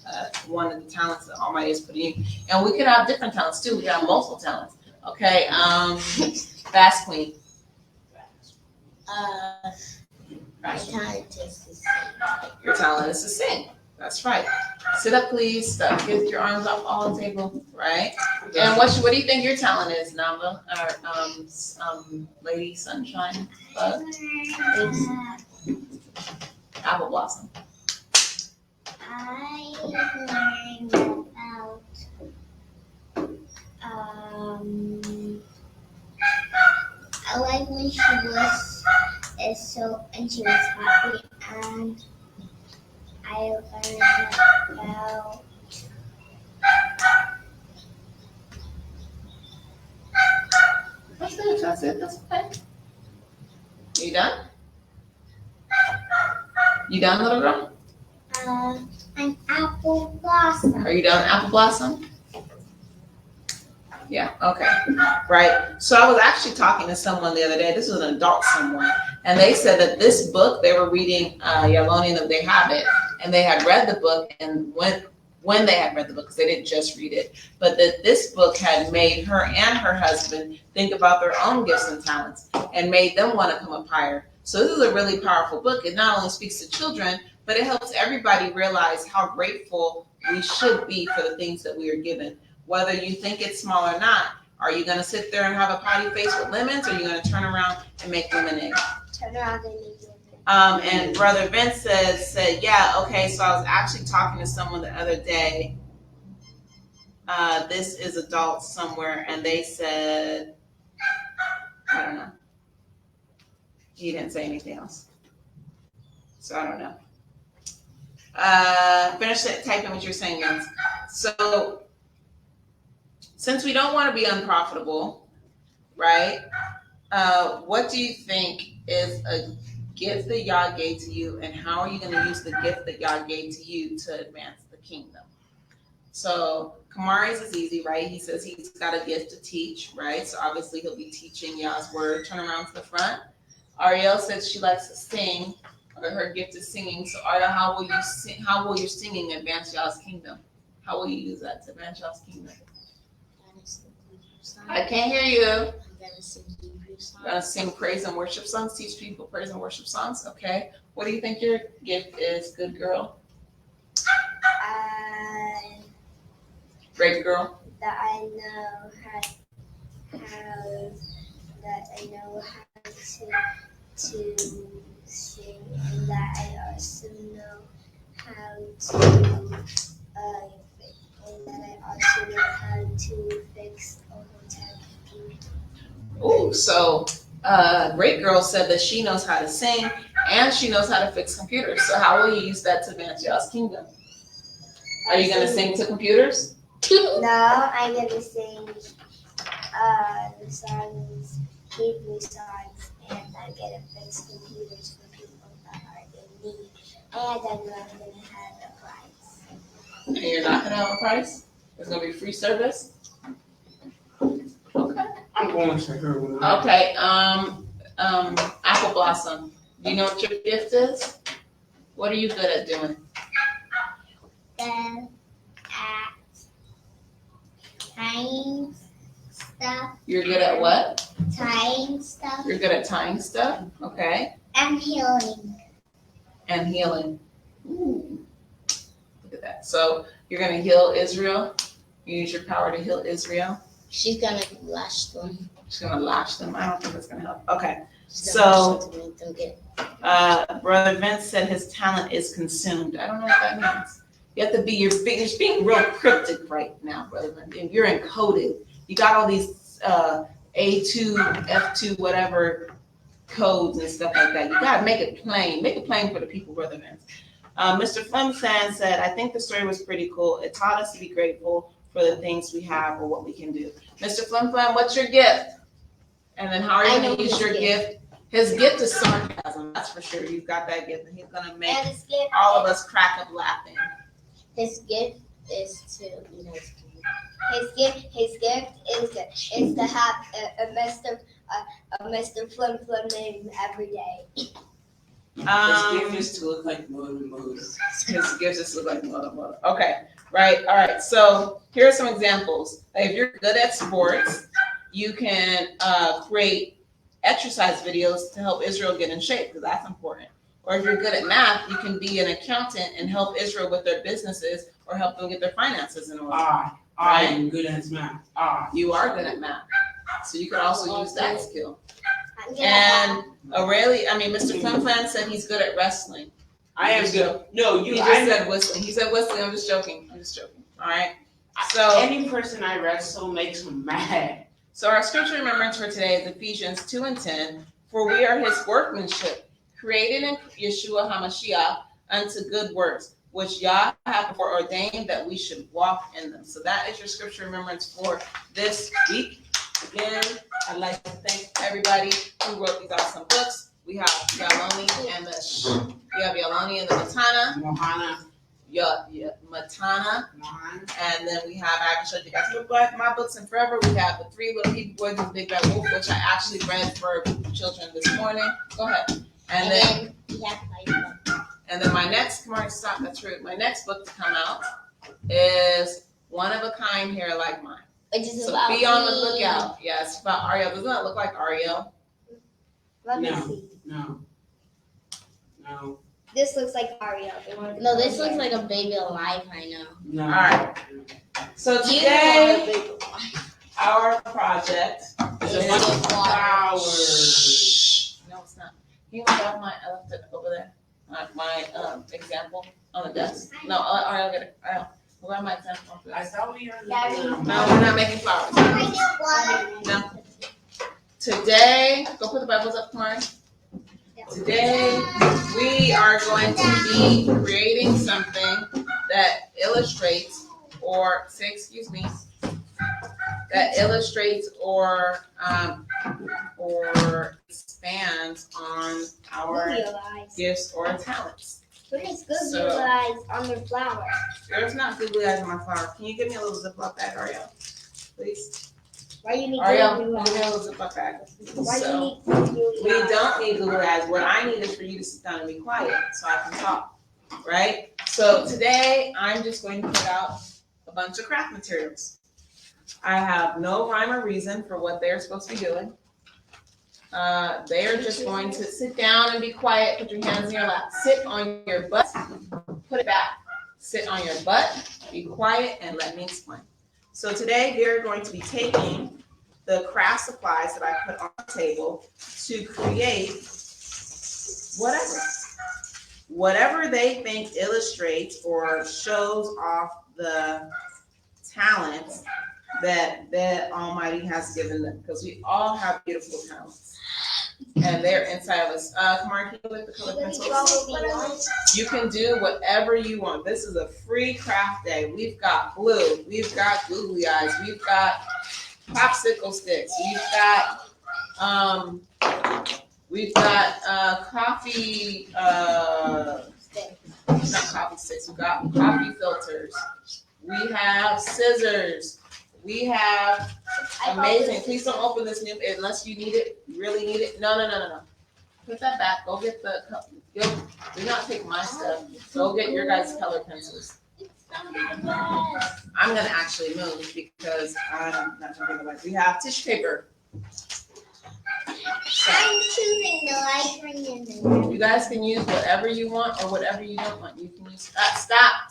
one of the talents that Almighty has put in you. And we could have different talents too. We have multiple talents. Okay. Fast Queen. My talent is to sing. Your talent is to sing. That's right. Sit up, please. Get your arms off all the table. Right. And what do you think your talent is, Nava? Or Lady Sunshine? Apple Blossom. I learned about I like when she was she was happy, and I learned about That's it. That's okay. You done? You done, little girl? an apple blossom. Are you done, Apple Blossom? Yeah, okay. Right. So I was actually talking to someone the other day. This was an adult someone. And they said that this book, they were reading Yaloni, and they have it. And they had read the book. And when they had read the book, because they didn't just read it, but that this book had made her and her husband think about their own gifts and talents and made them want to come up higher. So this is a really powerful book. It not only speaks to children, but it helps everybody realize how grateful we should be for the things that we are given. Whether you think it's small or not, are you going to sit there and have a potty face with lemons, or are you going to turn around and make lemonade? Turn around and make lemonade. And Brother Vince said, yeah, okay, so I was actually talking to someone the other day. This is adults somewhere, and they said, I don't know. He didn't say anything else. So I don't know. Finish typing what you're saying, guys. So, since we don't want to be unprofitable, right? What do you think is a gift that Yah gave to you, and how are you going to use the gift that Yah gave to you to advance the kingdom? So Kamari's is easy, right? He says he's got a gift to teach, right? So obviously he'll be teaching Yah's word. Turn around to the front. Ariel says she likes to sing, or her gift is singing. So Ariel, how will you sing? How will your singing advance Yah's kingdom? How will you use that to advance Yah's kingdom? song. I can't hear you. I'm gonna sing Hebrew songs. Sing praise and worship songs, teach people praise and worship songs. Okay. What do you think your gift is, good girl? Great girl. That I know how to sing, and that I also know how to fix a hotel computer. Ooh, so great girl said that she knows how to sing and she knows how to fix computers. So how will you use that to advance y'all's kingdom? Are you gonna sing to computers? No, I'm gonna sing the songs, Hebrew songs, and I'm gonna fix computers for people that are in need. And I'm gonna have a prize. And you're not gonna have a price? There's gonna be free service? Okay. I'm going to her. Okay, Apple Blossom, do you know what your gift is? What are you good at doing? Then at tying stuff. You're good at what? Tying stuff. You're good at tying stuff, okay, And healing. and healing. Ooh, look at that. So you're gonna heal Israel. You use your power to heal Israel. She's gonna lash them. She's gonna lash them. I don't think that's gonna help. Okay. She's So- gonna lash them to make them get. Brother Vince said his talent is consumed. I don't know what that means. You have to be you're being real cryptic right now, Brother Vince. You're encoded. You got all these A2, F2, whatever codes and stuff like that. You gotta make it plain. Make it plain for the people, Brother Vince. Mr. Flemsan said, I think the story was pretty cool. It taught us to be grateful for the things we have or what we can do. Mr. Flemflam, what's your gift? And then how are you going to use your gift? His gift is sarcasm, that's for sure. You've got that gift, and he's going to make And his gift, all of us crack up laughing. His gift is to, his gift is to have a Mr. Flim Flim name every day. His gift is to look like Motor. His gift is to look like mother. Okay, right, all right. So here are some examples. If you're good at sports, you can create exercise videos to help Israel get in shape, because that's important. Or if you're good at math, you can be an accountant and help Israel with their businesses or help them get their finances in order. I am good at math. You are good at math, so you could also use that skill. I'm gonna And Mr. Flemflam said he's good at wrestling. I am good. No, He just said whistling. He said whistling. I'm just joking. All right. So any person I wrestle makes him mad. So our scripture remembrance for today is Ephesians 2:10. For we are his workmanship, created in Yeshua HaMashiach unto good works, which Yah hath before ordained that we should walk in them. So that is your scripture remembrance for this week. Again, I'd like to thank everybody who wrote these awesome books. We have Yaloni and the Matana. Mohana. Matana. Mohan. And then we have, I actually showed you guys my books in forever. We have The Three Little People Boys and the Big Bad Wolf, which I actually read for children this morning. Go ahead. And then we have my and then my next, come on, stop, that's rude. My next book to come out is One of a Kind Hair Like Mine. which is So about be on the me. lookout. Yeah, it's about Ariel. Doesn't that look like Ariel? Let me No. see. No. This looks like Ariel. No, this looks like a baby alive. I know. No. All right. So You today, are a baby alive. our project It's is a bunch of flowers. No, it's not. Can you look at I left it over there. My example on the desk. No, Ariel, get it. Ariel, where my example? I thought we were. No, we're not making flowers. No. Today, go put the Bibles up, Kamari. Today, we are going to be creating something that illustrates or expands on our gifts or talents. Who has googly So- eyes on their flower? There's not googly eyes on my flower. Can you give me a little Ziploc bag, Ariel? Please. Why do you need Ariel, googly give me a eyes? little Ziploc bag. Why do So- you need googly We eyes? don't need googly eyes. What I need is for you to sit down and be quiet so I can talk, right? So today I'm just going to put out a bunch of craft materials. I have no rhyme or reason for what they're supposed to be doing. They are just going to sit down and be quiet. Put your hands in your lap. Sit on your butt. Put it back. Sit on your butt. Be quiet and let me explain. So today they're going to be taking the craft supplies that I put on the table to create whatever they think illustrates or shows off the talents that the Almighty has given them, because we all have beautiful talents and they're inside of us. Marky, with the color pencils. You can do whatever you want. This is a free craft day. We've got glue, we've got googly eyes, we've got popsicle sticks, we've got coffee, not coffee sticks, we've got coffee filters, we have scissors, we have amazing. Please don't open this new unless you need it, really need it. No. Put that back. Go get the cup. Do not take my stuff. Go get your guys' color pencils. I'm gonna actually move because I'm not gonna be like. We have tissue paper. I'm choosing the light green and the red. You guys can use whatever you want or whatever you don't want. You can use. Stop.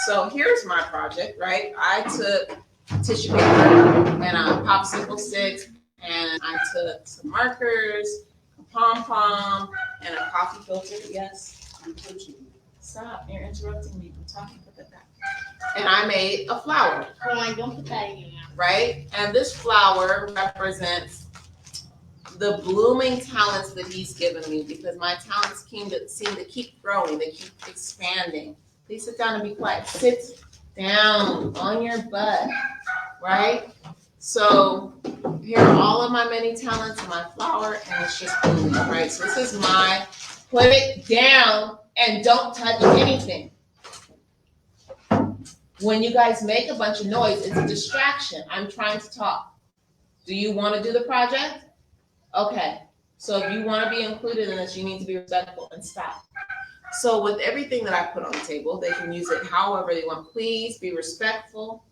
So here's my project, right? I took tissue paper and popsicle sticks, and I took some markers, a pom-pom, and a coffee filter. Yes, I'm coaching you. Stop, you're interrupting me. I'm talking, put that back. And I made a flower. Come on, don't put that in your mouth. Right? And this flower represents the blooming talents that he's given me, because my talents seem to keep growing, they keep expanding. Please sit down and be quiet. Sit down on your butt, right? So here are all of my many talents in my flower, and it's just blooming, right? So this is my put it down and don't touch anything. When you guys make a bunch of noise, it's a distraction. I'm trying to talk. Do you want to do the project? Okay. So if you want to be included in this, you need to be respectful and stop. So with everything that I put on the table, they can use it however they want. Please be respectful.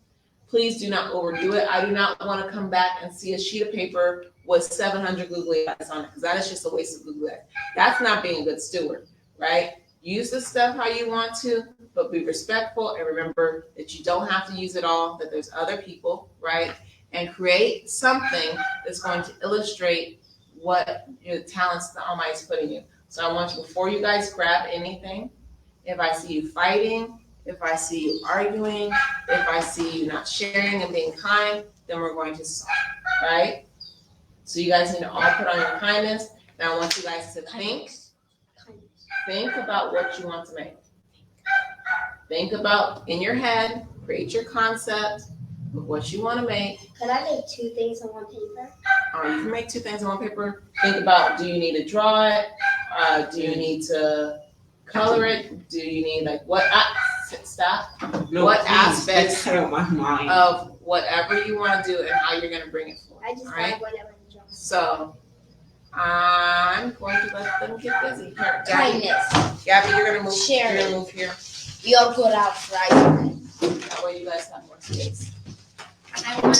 Please do not overdo it. I do not want to come back and see a sheet of paper with 700 googly eyes on it, because that is just a waste of googly eyes. That's not being a good steward, right? Use the stuff how you want to, but be respectful and remember that you don't have to use it all, that there's other people, right? And create something that's going to illustrate what your talents the Almighty's put in you. So I want you, before you guys grab anything, if I see you fighting, if I see you arguing, if I see you not sharing and being kind, then we're going to stop, right? So you guys need to all put on your kindness. Now I want you guys to think about what you want to make. Think about, in your head, create your concept of what you want to make. Could I make 2 things on one paper? You can make 2 things on one paper. Think about, do you need to draw it? Do you need to color it? Do you need stop? No, What please, aspects it's out of my mind. of whatever you want to do and how you're going to bring it forward. I just All right? got whatever to draw. So I'm going to let them get busy. Here, Gabby, Kindness. you're going to move. Sharing. You're going to move here. We all go outside. That way you guys have more space. I want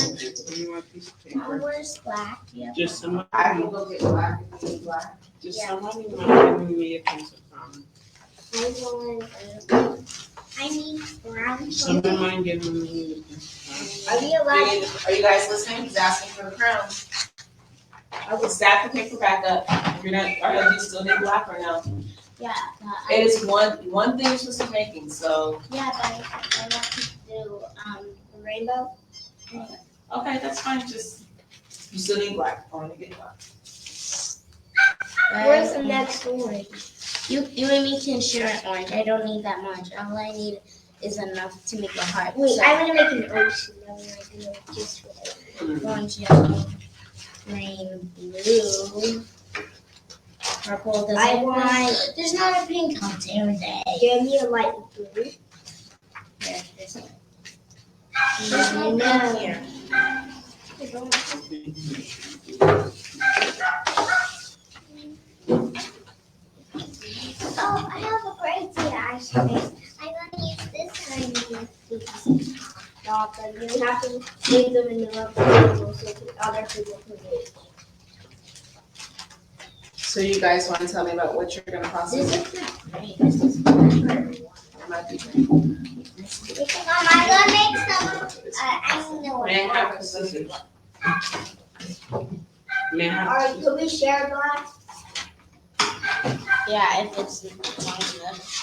You want a piece of paper? where's black? Yeah. Just somebody, I can go get black if you need black. just Yeah. somebody want to give me a pencil from. I need brown. Someone mind giving me a pencil. Are we allowed? Are you guys listening? He's asking for the crown. Okay, stack the paper back up. If you're not, do you still need black or no? Yeah. It is one thing you're supposed to be making, so. Yeah, but I want to do the rainbow. Okay, that's fine, you still need black. I want to get black. Where's the next orange? You and me can share an orange. I don't need that much. All I need is enough to make a heart. Wait, So, I want to make an ocean. I want to do just whatever. orange, yellow, green, blue, purple. Does I it want- want? There's not a pink on there today. Give me a light blue. There, there's no. There's no pink here. Oh, I have a great idea actually. I'm gonna use this kind of piece. stop them. You have to leave them in the table so other people can reach. So you guys want to tell me about what you're gonna possibly? This is great. This is good for everyone. It might be great. Mom, I'm gonna make some. I know. May I have the scissors? May I have Alright, can we share glass? Yeah, if it's long enough.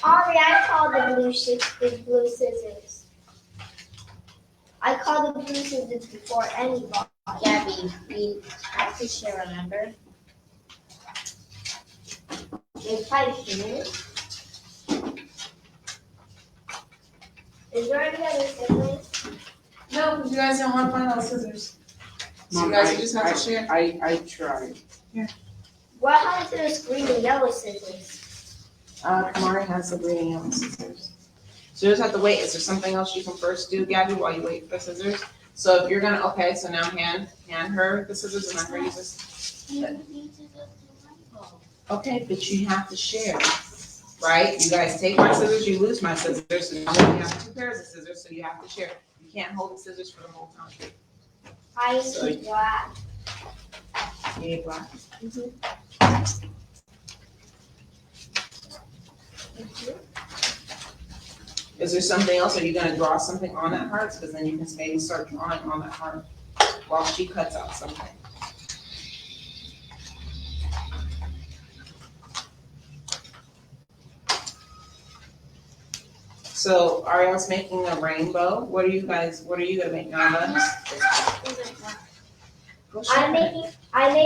Ari, I call the blue scissors. I called the blue scissors before anybody. Yeah, we have to share, remember? They probably finished. Is there any other scissors? No, because you guys don't want to find those scissors. So Mom, you guys just have to share. I tried. What happened to those green and yellow scissors? Kamari has the green and yellow scissors. So you just have to wait. Is there something else you can first do, Gabby, while you wait for the scissors? So if you're gonna, okay, so now hand her the scissors and let her use this. Okay, but you have to share, right? You guys take my scissors, you lose my scissors, so now we have 2 pairs of scissors, so you have to share. You can't hold the scissors for the whole time. I need black. You need black. Is there something else? Are you gonna draw something on that heart? Because then you can maybe start drawing on that heart while she cuts out something. So Ariel's making a rainbow. What are you gonna make, Nava? I'm making kind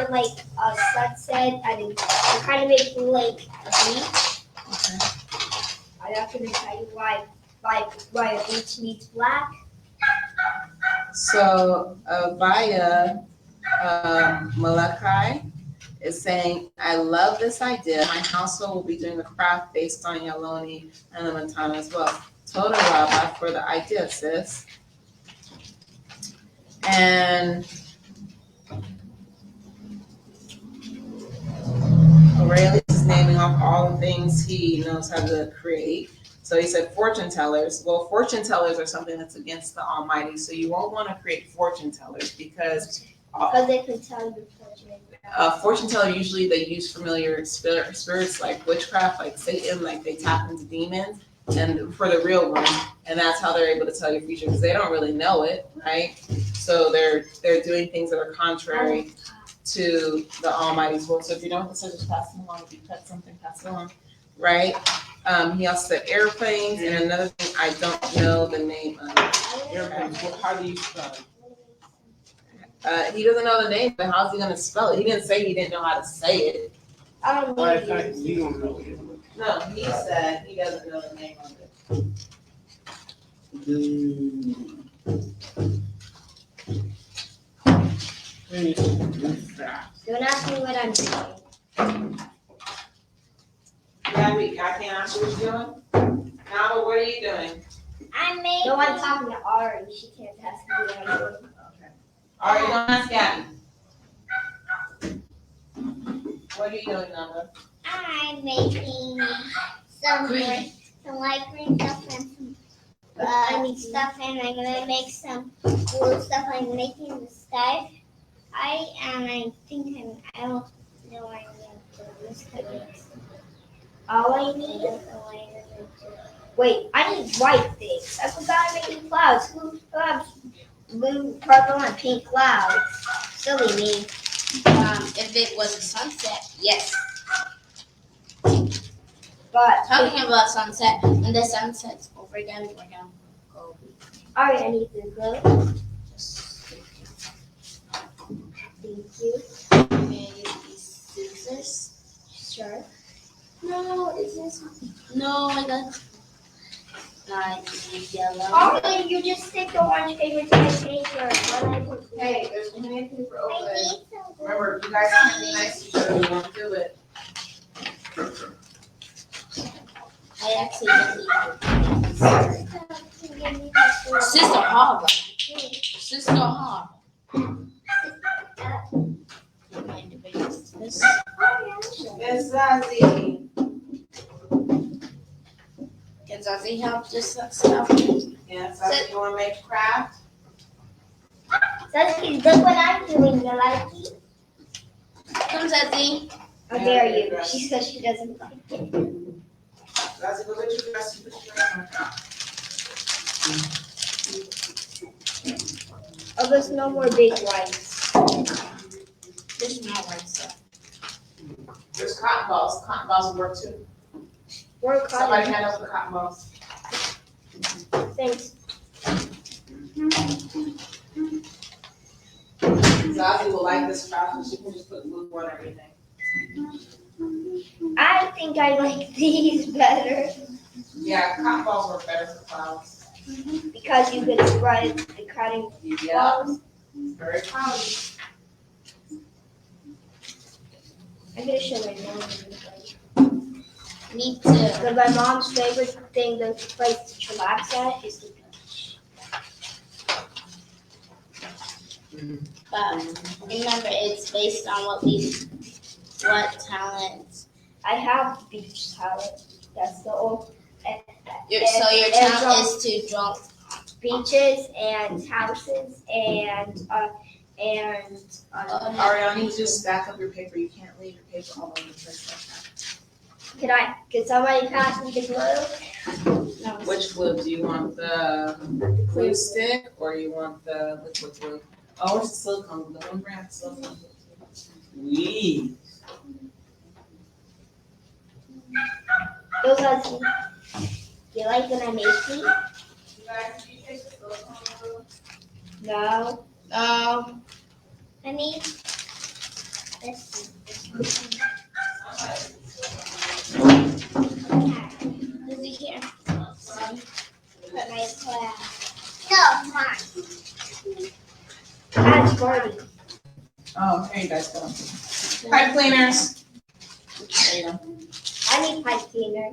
of like a sunset. I'm kind of making like a beach. Okay. I'm not gonna tell you why a beach needs black. So Vaya Malachi is saying, I love this idea. My household will be doing the craft based on Yaloni and the Montana as well. Total Rabbi for the idea, sis. And Aurelius is naming off all the things he knows how to create. So he said fortune tellers. Well, fortune tellers are something that's against the Almighty. So you won't want to create fortune tellers because they can tell you fortune. Fortune teller, usually they use familiar spirits like witchcraft, like Satan, like they tap into demons, and for the real one, and that's how they're able to tell your future because they don't really know it, right? So they're doing things that are contrary to the Almighty's will. So if you don't have the scissors, pass them along. If you cut something, pass it along, right? He also said airplanes, and another thing I don't know the name of. Airplanes. How do you spell it? He doesn't know the name, but how's he gonna spell it? He didn't say he didn't know how to say it. I don't know. Well, I thought you don't know it. No, he said he doesn't know the name of it. Don't ask me what I'm doing. Gabby, I can't ask you what you're doing. Nava, what are you doing? I'm making. No, I'm talking to Ari. She can't ask me what I'm doing. Okay. All right, don't ask Gabby. What are you doing, Nava? I'm making some light green stuff and some stuff, and I'm gonna make some cool stuff. I'm making the sky. I think I don't know what I'm gonna do this cookies. All I need is a lighter. Wait, I need white things. I forgot I'm making clouds. Who has blue, purple, and pink clouds? Silly me. If it was a sunset, yes. But Talking about sunset, when the sunset's over again, we're gonna go. Alright, I need the glue. Thank you. May I use these scissors? Sure. No, is this? No, I got. I need yellow. Alright, you just stick the orange paper to my paper. Hey, there's plenty of paper I over there. need some glue. Remember, you guys can't be nice to each other. We won't do it. I actually don't need it. Sister Harbor. Sister Harbor. Miss Zazie. Does he help this stuff? Yeah, so you want to make a craft? Sassy, look what I'm doing, you like it? Come, Zazie. How dare you? She says she doesn't like it. Zazie, go get your dress. You put your dress on. Oh, there's no more big whites. There's no white stuff. There's cotton balls. Cotton balls will work too. We're Somebody cutting. hand over the cotton balls. Thanks. Zazie will like this craft, and she can just put glue on everything. I think I like these better Yeah, cotton balls work better for clouds. because you could spread the cutting Yeah, balls. very cloudy. I'm gonna show my mom. Me too. But my mom's favorite thing, the place to chillax at, is the beach. But remember, it's based on what talents. I have beach talent. That's the old. So your talent is to draw. Beaches and houses and Ariana, you just stack up your paper. You can't leave your paper all over the place like that. Could somebody pass me the glue? No. Which glue? Do you want the glue stick or you want the liquid glue? Oh, it's silicone glue. One brand of silicone glue. We. Those are. You like when I make tea? You guys, do you take the silicone glue? No. I need. Let's see. Is it here? Put my class. No, mine. That's 40. Oh, here you guys go. Pipe cleaners. There you go. I need pipe cleaner.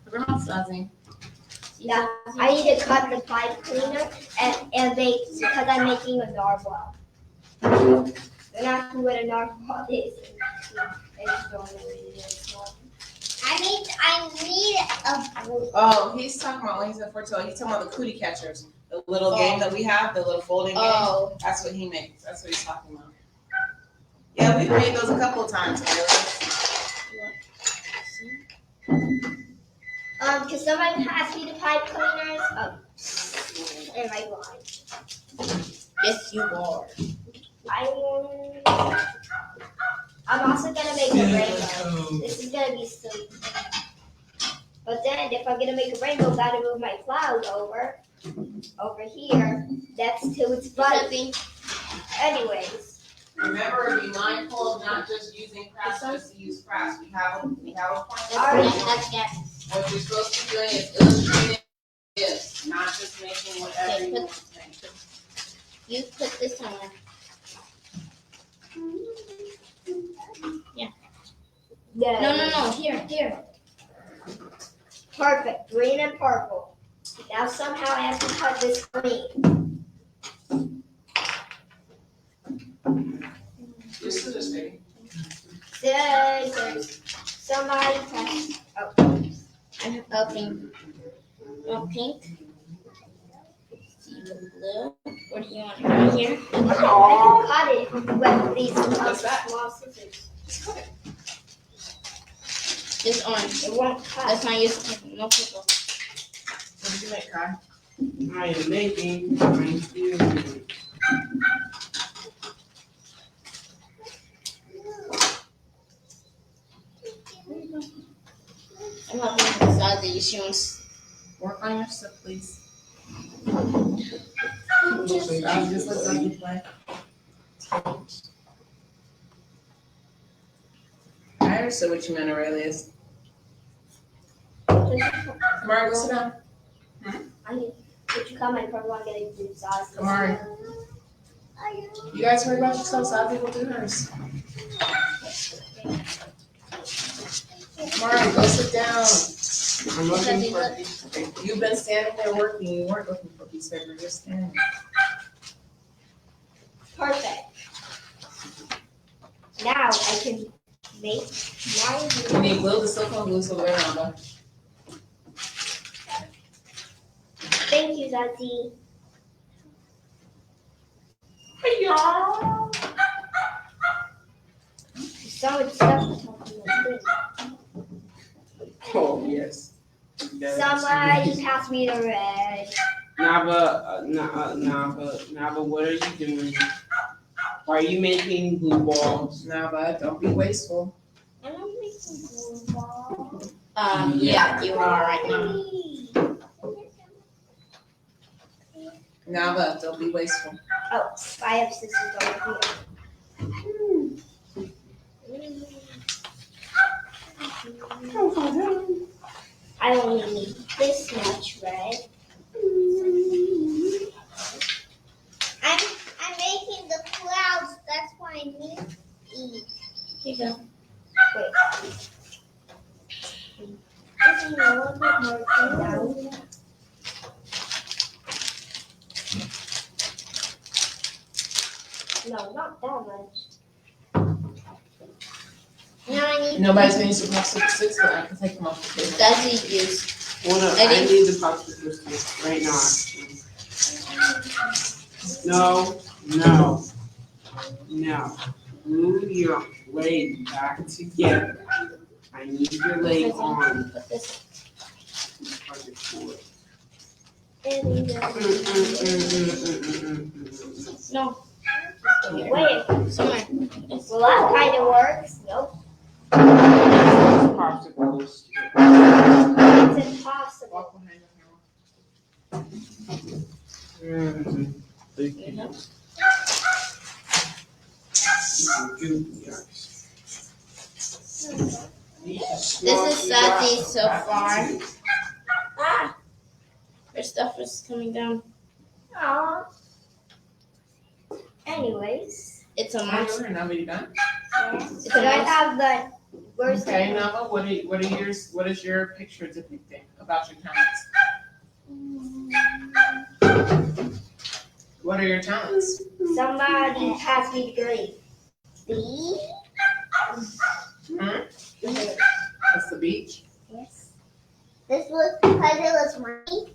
Put your mouth, Zazie. Yeah, I need to cut the pipe cleaner and bake because I'm making a narwhal. They're not sure what a narwhal is. I need a blue. Oh, he's talking about when he's at Fortello. He's talking about the cootie catchers. The little game that we have, the little folding game. Oh. That's what he makes. That's what he's talking about. Yeah, we've made those a couple of times. Can somebody pass me the pipe cleaners? Oh, am I blind? Yes, you are. I'm also gonna make a rainbow. This is gonna be silly. But then if I'm gonna make a rainbow, gotta move my cloud over here. That's to its button. Anyways. Remember, be mindful of not just using crafts just to use crafts. We have a point. Let's get. What you're supposed to be doing is illustrating this, not just making whatever Okay, you want to make. You put this on. Yeah. No. Here. Perfect. Green and purple. Now somehow I have to cut this green. Your scissors, baby. Scissors. Somebody press. Oh. I'm hoping. Want pink? Blue? Or do you want it right here? I can cut it with these What's that? small scissors. This orange. It won't cut. Let's not use no purple. What did you make, Kai? I am making my food. I'm hoping Zazie, she wants. Work on your stuff, please. Just Just let Zazie play. I understood what you meant, Aurelius. Kamari, go sit down. Could you come? I probably want to get a good sauce. Kamari. You guys heard about yourself? Zazie will do hers. Kamari, go sit down. I'm looking for You've been standing there working. You weren't looking for a piece of paper. You're standing. Perfect. Now I can make my. You need glue, the silicone glue, so we're around. Thank you, Zazie. Y'all. So much stuff to talk about. Oh, yes. Somebody pass me the red. Nava, what are you doing? Are you making blue balls? Nava, don't be wasteful. I'm not making blue ball. Yeah, you are right now. Nava, don't be wasteful. Oh, I have scissors over here. I only need this much red. I'm making the clouds. That's why I need these. Here you go. Wait. This is a little bit more down. No, not that much. Now I need. Nobody's gonna use the popsicle sticks, but I can take them off the table. That's he used. I need the popsicle stick right now. No. Glue your leg back together. I need your leg on. Put this. No. Wait. Somewhere. Well, that kind of works. Nope. Popsicles. It's impossible. Walk behind the camera. This is Sassy so far. Ah! Her stuff is coming down. Aww. Anyways. It's a Hi, monster. Nava, you done? Yes. So I have the worst. Okay, Nava, what is your picture depicting about your talents? What are your talents? Somebody pass me the green. See? That's the beach. Yes. This was because it was rainy.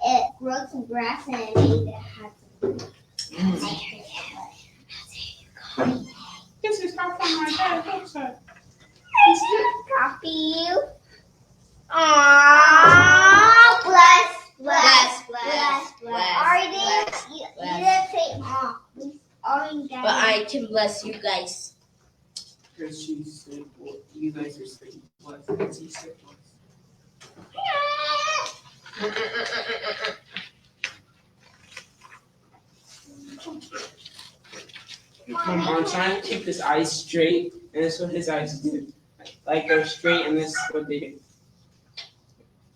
It grew some grass and it made it have some. This is not from my dad. What's that? Copy you. Aww. Bless. You didn't say aw. But I can bless you guys. Because she said, well, you guys are saying what? Because he said what? I'm trying to keep his eyes straight, and that's what his eyes do. Like they're straight, and this is what they do.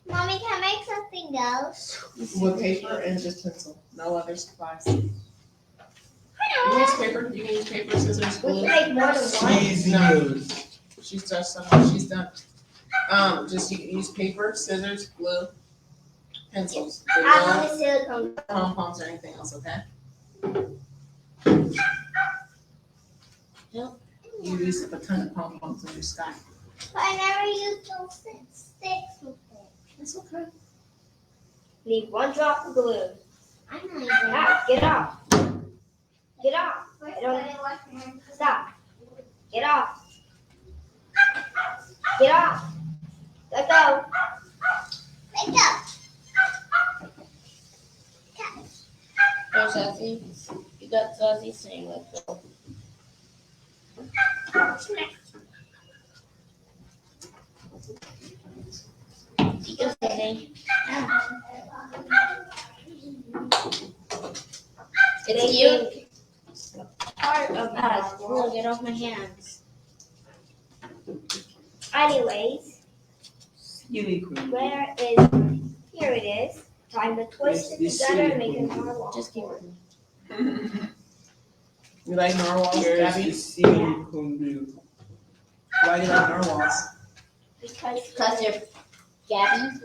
Mommy, can I make something else? With paper and just pencil, no other supplies. You can use paper, scissors, We glue. can make more than one. No. She's just something, she's done. Just you can use paper, scissors, glue, pencils. But I'm no on the silicone. pom-poms or anything else, okay? Yep. You use a ton of pom-poms in your sky. But I never used those sticks with it. It's okay. Need one drop of glue. I'm not even. Now, get off. Get off. I don't. Stop. Get off. Get off. Let go. Let go. Go, Sassy. You got Sassy saying let's go. You go, Sassy. It's you. Part of Ah, that. Will, get off my hands. Anyways, Unicorn. where is? Here it is. Time to twist it This together and make it silicone. normal. Just keep it. You like narwhals, Where's Gabby? the silicone glue? Why do you like narwhals? Because They're Gabby.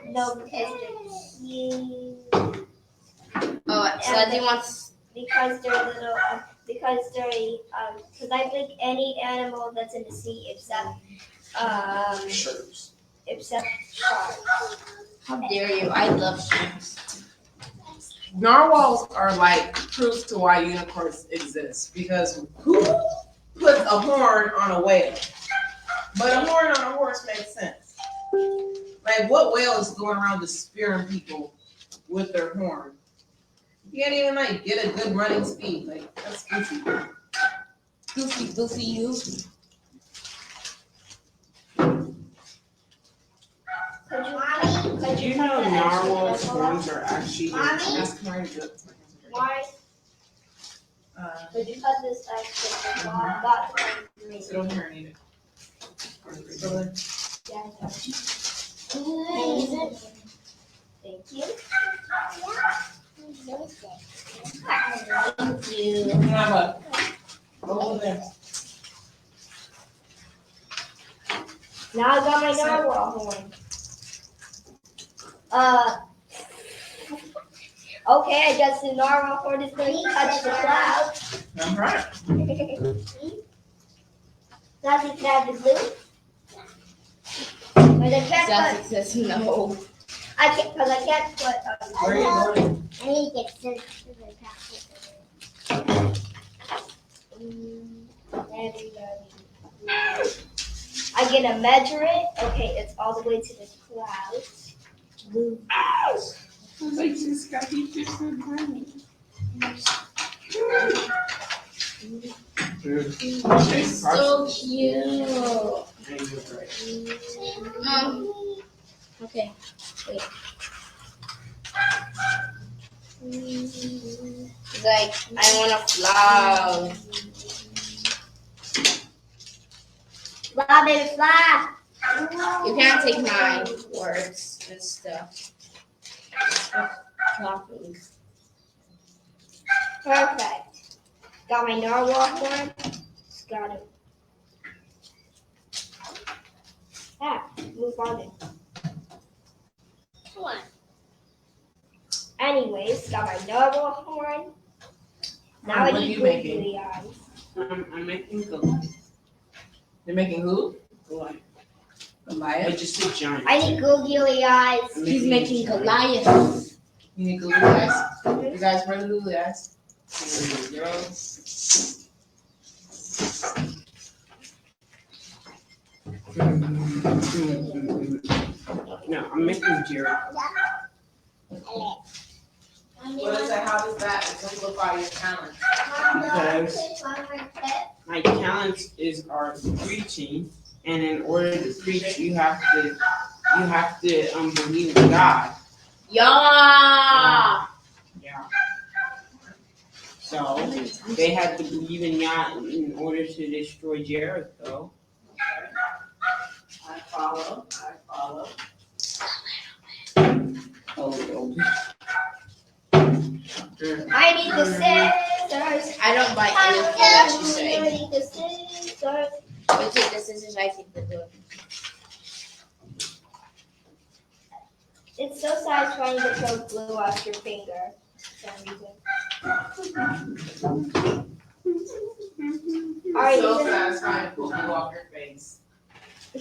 no, because they're cute. Oh, Sassy wants. Because they're little. Because they're because I think any animal that's in the sea except Sharks. except sharks. How dare you? I love sharks. Narwhals are like proof to why unicorns exist. Because who puts a horn on a whale? But a horn on a horse makes sense. Like, what whale is going around just spearing people with their horn? You can't even like get a good running speed. Like, that's goofy. Goofy you. Did you know narwhals' horns are actually That's kind of good. Why? Could you cut this extra? Not Sit over here and eat it. Thank you. Thank you. Have a over there. Now I got my narwhal horn. Okay, I guess the narwhal horn is going to touch the clouds. All right. Does it have the glue? But I can't Sassy says no. I can't put. Where are you going? I need to get scissors and I get to measure it. Okay, it's all the way to the clouds. Blue. Like this guy, he just said She's so cute. Okay, wait. It's like, I want to fly. Fly, baby, fly. You can't take my words and stuff. Talking. Perfect. Got my narwhal horn. Just got it. Move on it. Come on. Anyways, got my narwhal horn. Now I What are need you making? googly eyes. I'm making Goliath. You're making who? I Goliath. just said giant. I need googly eyes. He's making Goliath. You need googly eyes. You guys ready to googly eyes? Girls. No, I'm making Jerry. What is that? How does that exemplify your talent? Because my talent is preaching, and in order to preach, you have to believe in God. Yeah. Yeah. So they had to believe in God in order to destroy Jericho. I follow. Oh, I need the scissors. I don't buy anything that you say. I need the scissors. You take the scissors, I take the glue. It's so satisfying to throw glue off your finger. For some reason. Alright, So satisfying to pull you off your face. I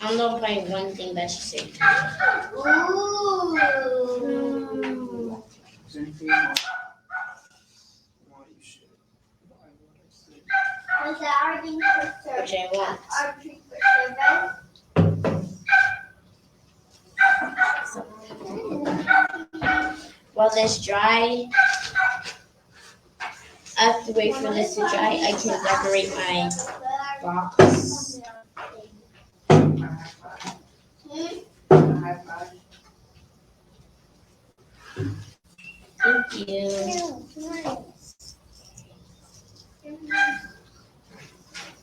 don't know if I one thing that she said. Ooh. Was that our thing for Which I want. Our treat for service? While this dry, I have to wait for this to dry. I can decorate my box. High five. Thank you.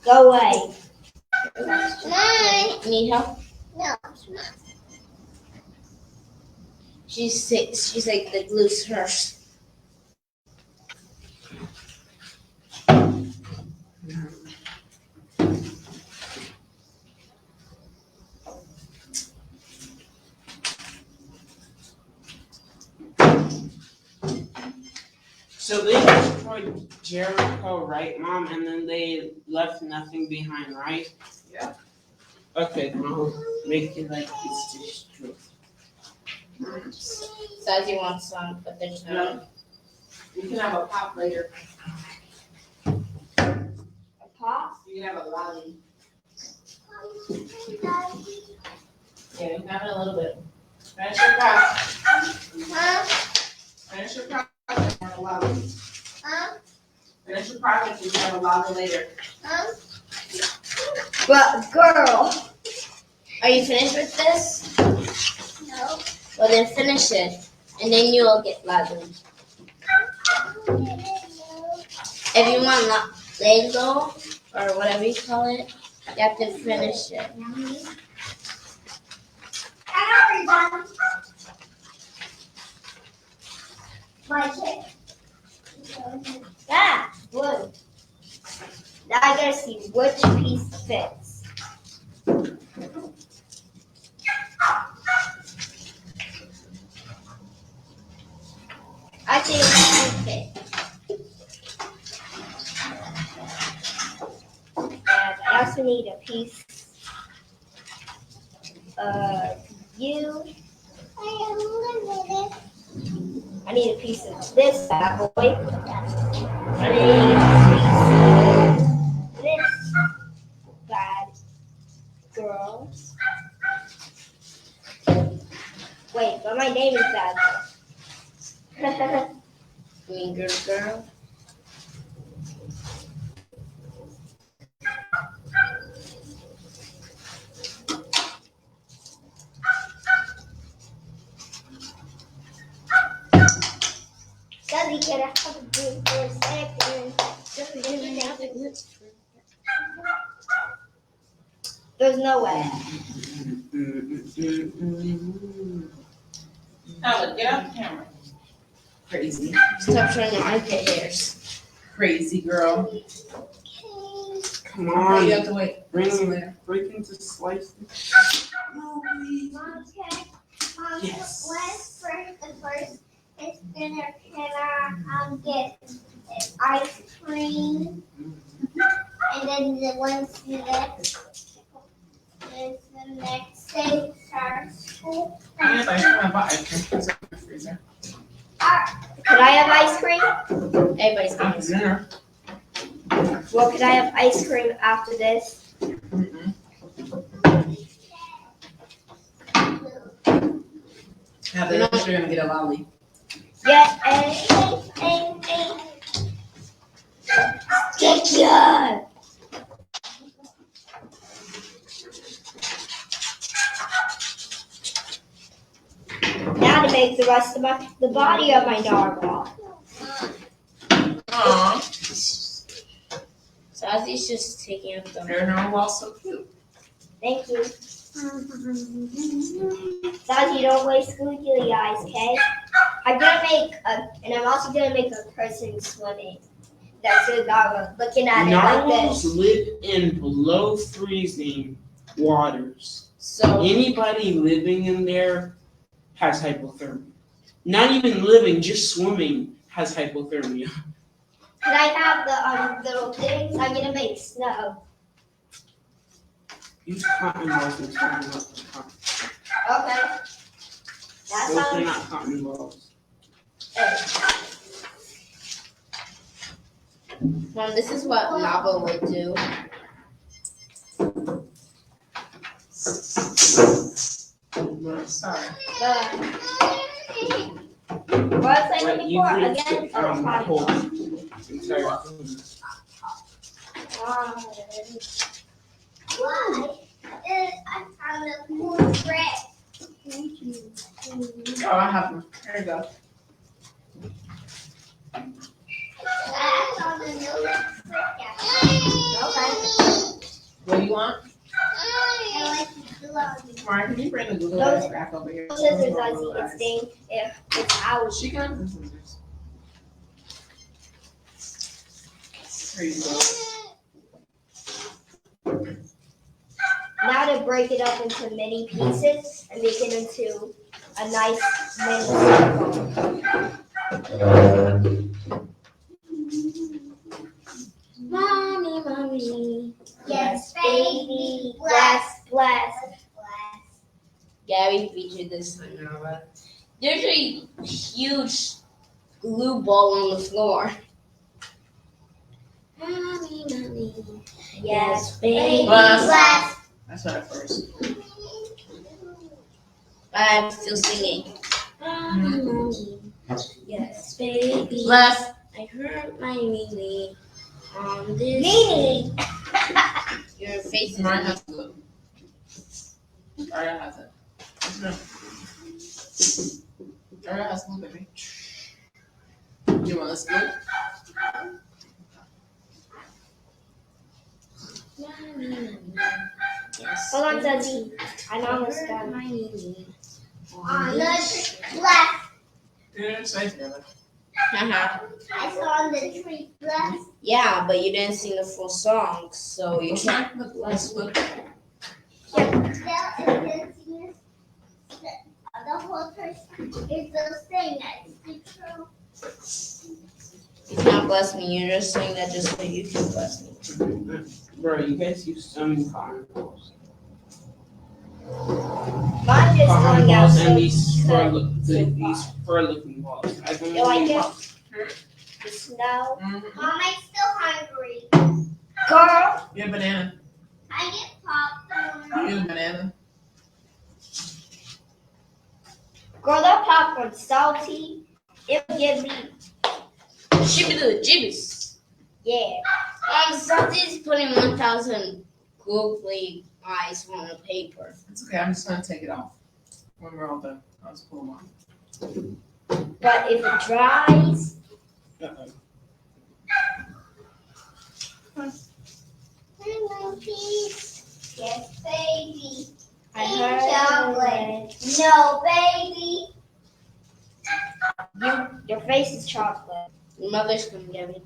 Go away. Need help? No. She's sick. She's like the glue's hers. So they destroyed Jericho, right, Mom? And then they left nothing behind, right? Yeah. Okay, Mom. Make it like it's destroyed. Says he wants some, but there's no. You can have a pop later. A pop? You can have a lolly. Yeah, you can have it a little bit. Finish your pop. Finish your project and have a lolly. Finish your project and you have a lolly later. But girl. Are you finished with this? No. Well, then finish it, and then you'll get lovely. If you want Lego or whatever you call it, you have to finish it. Ah, wood. Now I gotta see which piece fits. I think it should fit. And I also need a piece of you. I need a piece of this bad boy. I need a piece of this bad girl. Wait, but my name is bad girl. Mean girl. Daddy, can I have a drink for a second? There's no way. Ella, get out the camera. Crazy. Stop showing your armpit hairs. Crazy girl. Come You on. have to wait. Break into slices. Mom, okay. Yes. What's the first is dinner? Can I get ice cream? And then the one's the next is the next day starts school. Yes, I bought ice cream. It's in the freezer. Could I have ice cream? Everybody's going After dinner. Well, could I have ice cream after this? Mm-mm. After this, you're gonna get a lolly. Yeah, Get ya! Now to make the rest of the body of my narwhal. Aww. Sazzy's just taking up the. Your narwhal's so cute. Thank you. Sazzy, don't waste googly eyes, okay? I'm also gonna make a person swimming. That's a narwhal looking at it like Narwhals this. live in below freezing waters. So Anybody living in there has hypothermia. Not even living, just swimming has hypothermia. Can I have the little things? I'm gonna make snow. Use cotton balls and turn them up to cotton. Okay. That Those are sounds not cotton balls. good. Mom, this is what lava would do. Sorry. What was I Like, looking you for? need Again? to hold the entire Why? I found a cool thread. Thank you. Oh, I have them. There you go. I found a new thread. Okay. What do you want? I like the glove. Mark, can you bring the Google Those- Glass back over here? Scissors, Ozzy. It's staying. It's out. She got the scissors. There you go. Now to break it up into mini pieces and make it into a nice mini circle. Yes, baby. Bless, bless. Gabby featured this time, Nara. There's a huge glue ball on the floor. Mommy, mommy. Yes, baby. Bless. Bless. That's what at first. I'm still singing. Mommy, mommy. Yes, baby. Bless. I hurt my knee on this. Mimi. Your face is Mariah has glue. Mariah has it. No. Mariah has glue, baby. You want this glue? Yes. Hold on, Dudley. I'm I almost hurt done. my knee On on the this. bless. Yeah, say it together. Haha. I saw on the tree. Bless. Yeah, but you didn't sing the full song, so you What's can't. that? Bless. Look. The whole person is the same as the true. You can't bless me. You're just saying that just so you can bless me. Bro, you guys use so many cotton balls. Mine is Cotton going out balls so and these good. these fur-looking balls. I don't You like know. it? The snow. Mm-hmm. Mom, I'm still hungry. Girl. You have banana. I get popcorn. You have banana. Girl, that popcorn's salty. It'll give me, Shibby the jibbies. yeah. Something's putting 1,000 googly eyes on the paper. It's okay. I'm just gonna take it off when we're all done. I'll just pull them off. But if it dries, Uh-oh. yes, baby. I Eat heard chocolate. No, baby. Your face is chocolate. your mother's coming, Gabby.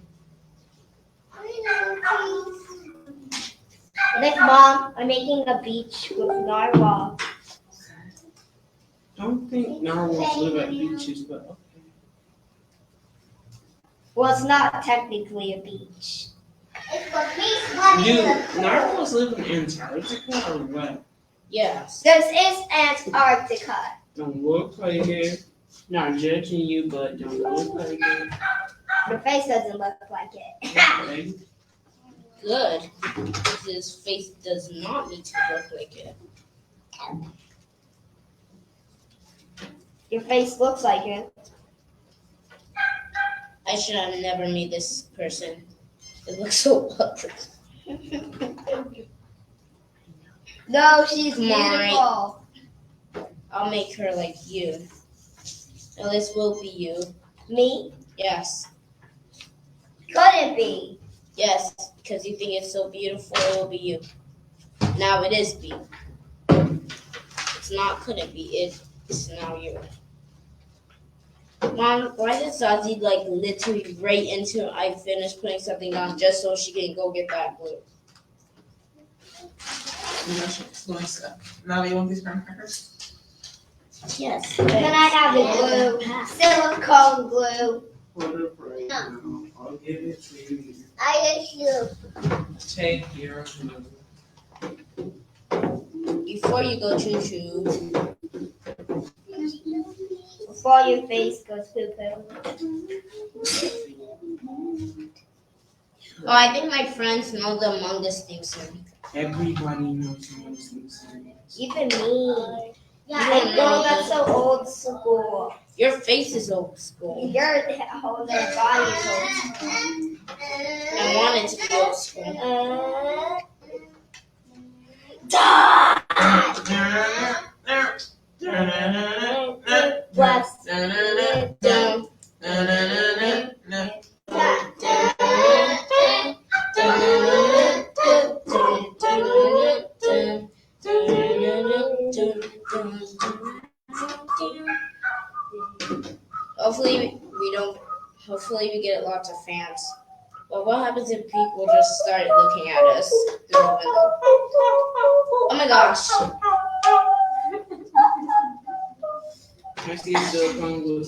Look, Mom, I'm making a beach with narwhal. Don't think narwhals live at beaches, but okay. Well, it's not technically a beach. Do narwhals live in Antarctica or what? Yes. This is Antarctica. Don't look like it. Not judging you, but don't look like it. Your face doesn't look like it. Okay. Good. Because his face does not need to look like it. Your face looks like it. I should have never made this person. It looks so ugly. No, she's Come on. beautiful. I'll make her like you. Alice will be you. Me? Yes. Couldn't be. Yes. Because you think it's so beautiful, it will be you. Now it is be. It's not couldn't be. It's now you. Mom, why did Zazie like literally right into I finished putting something on just so she can go get that glue? Gluing stuff. Now you want these graham crackers? Yes. Can I have the glue? Silicone glue. Whatever. I'll give it to you. I just you. Take your glue. Before you go choo choo. Before your face goes poo poo. Oh, I think my friends know the Among Us theme song. Everybody knows those things. Even me. Yeah, Like, girl, that's so old school. Your face is old school. Your whole body is old school. I want it to be old school. Bless. Hopefully we get lots of fans. But what happens if people just start looking at us through the window? Oh my gosh. I see silicone glue.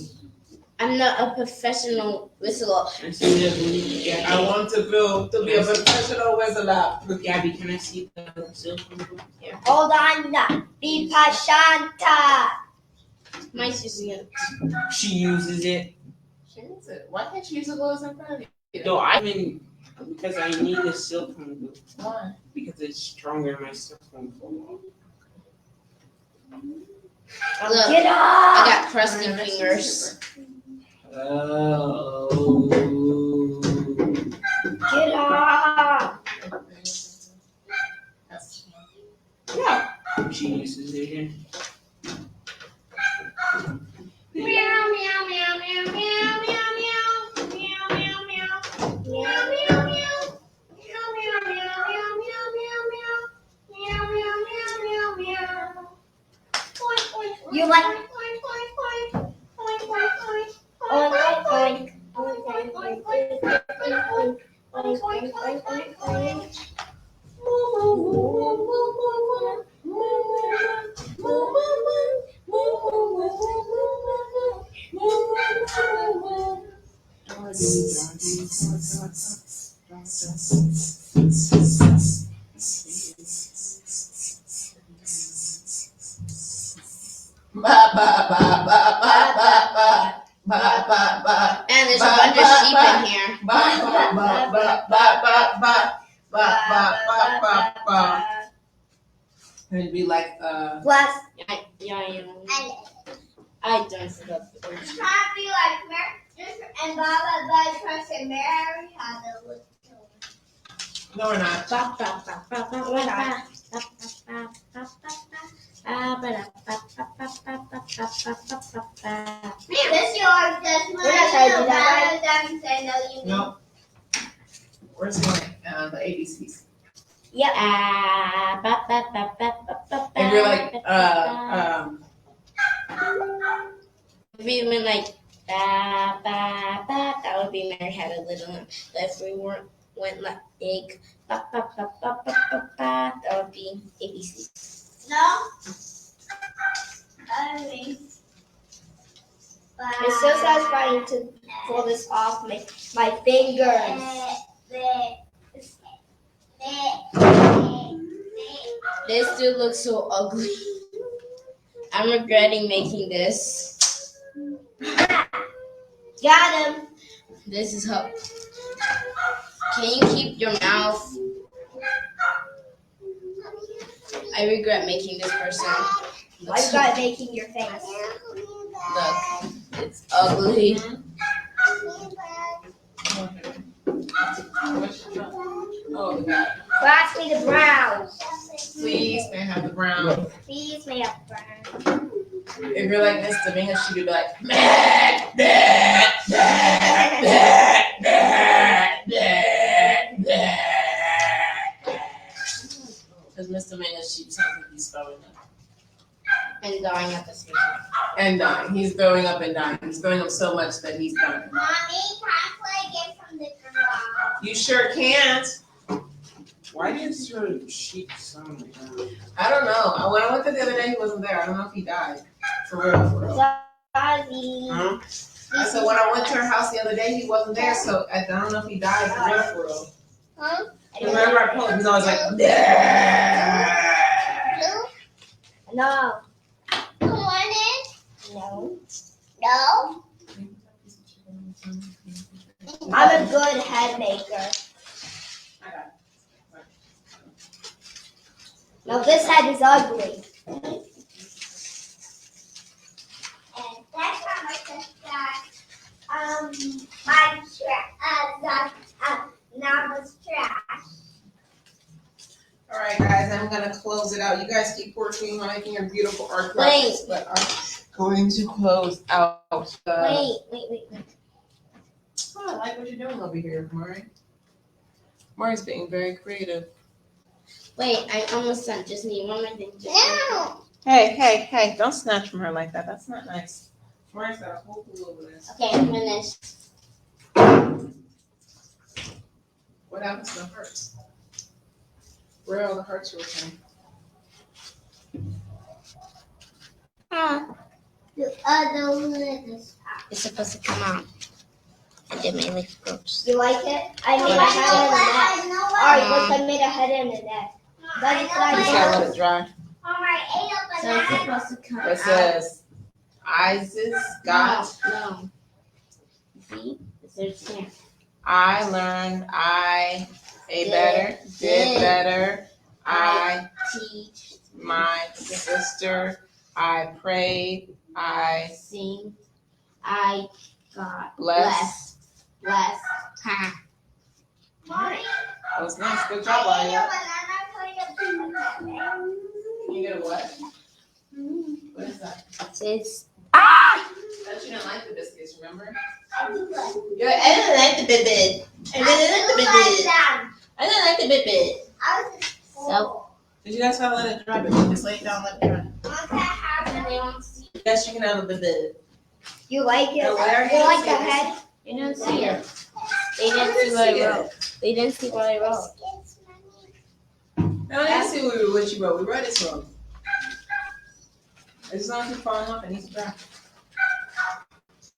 I'm not a professional whistler. I see the blue Gabby. I want to be a professional whistler. Gabby, can I see the silicone glue? Here. Hold on, be Pashanta. Mine's using it. She uses it. She needs it. Why can't you use the gloves in front of you? No, I mean, because I need the silicone glue. Why? Because it's stronger than my silicone glue. Look, Get I up! got crusty fingers. Oh. Get up! Yeah. She uses it in. Meow, meow, meow, meow, meow, meow, meow, meow, meow, meow, meow, meow, meow, meow. You like oink, Ba ba ba ba ba ba ba ba ba ba. And there's a bunch of sheep in here. Ba ba ba ba ba ba ba ba ba ba ba. It'd be like Plus, I don't forget the word. it's trying to be like Mary and Baba, but Trust and Mary had a little. no, we're not. This yours, this one. We're not trying to do that, Doesn't say no, you No. We're singing the ABCs. Yep. And you're like If we went like ba ba ba, that would be Mary Had a Little Lamb. But if we went like big ba ba ba ba ba ba ba, that would be ABC. No. I mean. It's so satisfying to pull this off my fingers. This dude looks so ugly. I'm regretting making this. Got him. This is how. Can you keep your mouth? I regret making this person. I regret making your face. Look, it's ugly. oh God. Pass me the brown. Please, may I have the brown. Please, may I have brown. If you're like Miss Dominguez, she'd be like, meh, meh, meh, meh, meh, meh, meh. Because Miss Dominguez, she sounds like he's throwing up. And dying at the same time. And dying. He's throwing up and dying. He's throwing up so much that he's dying. Mommy, can I play a game from the garage? You sure can't. Why does your sheep sound like that? I don't know. When I went there the other day, he wasn't there. I don't know if he died. For real, for real. Daddy. Huh? I said when I went to her house the other day, he wasn't there. So I don't know if he died for real, for real. Huh? Remember I told him, he's always like, No. You want it? No. No? I'm a good head maker. No, this head is ugly. And that's how much that my Nava's trash. All right, guys, I'm gonna close it out. You guys keep working on making your beautiful art Wait. projects, but I'm going to close out. Wait. Oh, I like what you're doing over here, Maury. Maury's being very creative. Wait, I almost done. Just need one more thing. No. Hey, don't snatch from her like that. That's not nice. Maury's got a whole clue over this. Okay, I'm finished. What happens to the hearts? Where are all the hearts you were saying? The other one is It's supposed to come out. And then my legs gross. You like it? I made a head and a neck. Alright, look, I made a head and a neck. That is what I You did. gotta let it dry. So it's supposed to come It out. says, Isis got. No. See? It says here. I learned. I Did did better. I teach. my sister. I prayed. I Sing. I got blessed. blessed. Ha. That was nice. Good job, Aria. You get a what? What is that? It says. That you didn't like the biscuits, remember? I didn't like the bit. I didn't like the bit. So. Did you guys gotta let it dry? But just lay it down, let it dry. Yes, you can have a bit. You like it? No, where You you like see the this? head? They didn't see it. They didn't see what I wrote. They didn't see what I wrote. No, I didn't see what you wrote. We read it wrong. As long as you're falling off, it needs to dry.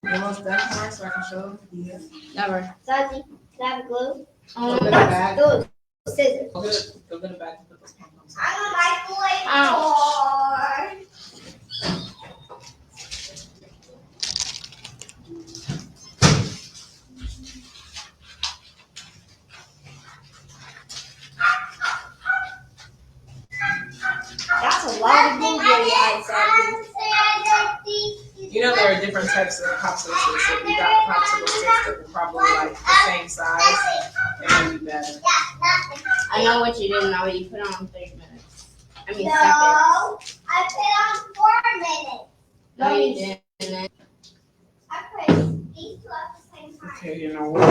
You almost done, Mark, so I can show them? Yeah. Never. Zazie, can I have a glue? Go get a bag. Those scissors. Go get a bag and put those pom-poms in. I'm a microwave boy. That's a lot of blueberry eyes, Zazie. You know there are different types of popsicle sticks. If you got popsicle sticks that are probably like the same size, it might be better. I know what you did now. You put on 30 minutes. I mean, No, seconds. I put on 4 minutes. No, you didn't. I put these two at the same time. Okay, you know what?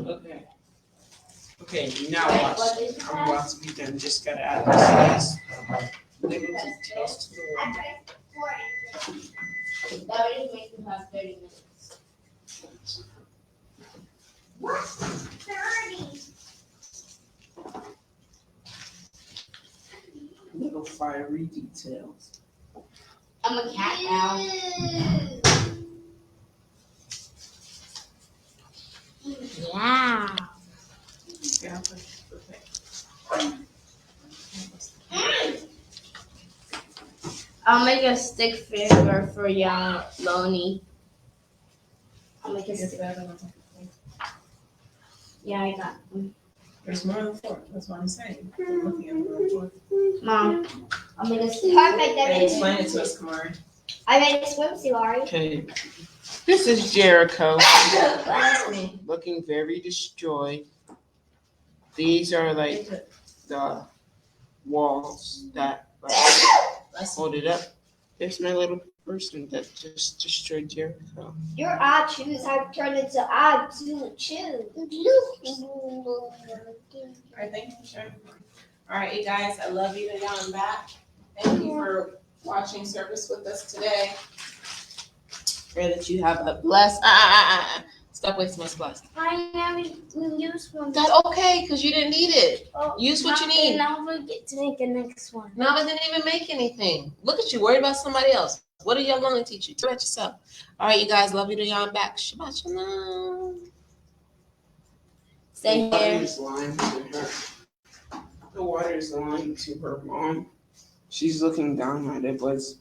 Okay. Okay, now watch. I'm about to be done. Just gotta add this little details to the I wall. pressed 4 minutes. That would just make you have 30 minutes. What? 30. Little fiery details. I'm a cat now. Yeah. Yeah, I'll make a stick figure for young Lonnie. I'll make a stick. Yeah, I got one. There's more than 4. That's what I'm saying. I'm looking at more than 4. Mom, I'll make a stick. Perfect. And explain it to us, Kamari. I made a swimsuit, Ari. Okay. This is Jericho, That's me. looking very destroyed. These are like the walls that hold it up. There's my little person that just destroyed Jericho. Your shoes have turned into absolute shoes. Alright, thank you for sharing. Alright, you guys, I love you to y'all. I'm back. Thank you for watching service with us today. Pray that you have a blessed. Stop wasting my supplies. I never used one. That's okay, because you didn't need it. Use what you need. Now we get to make the next one. Nava didn't even make anything. Look at you, worried about somebody else. What are y'all going to teach you? Do it yourself. All right, you guys, love you to y'all. I'm back. Shabbat shalom. Stay The water here. is lying to her. The water is lying to her mom. She's looking down at it, but it's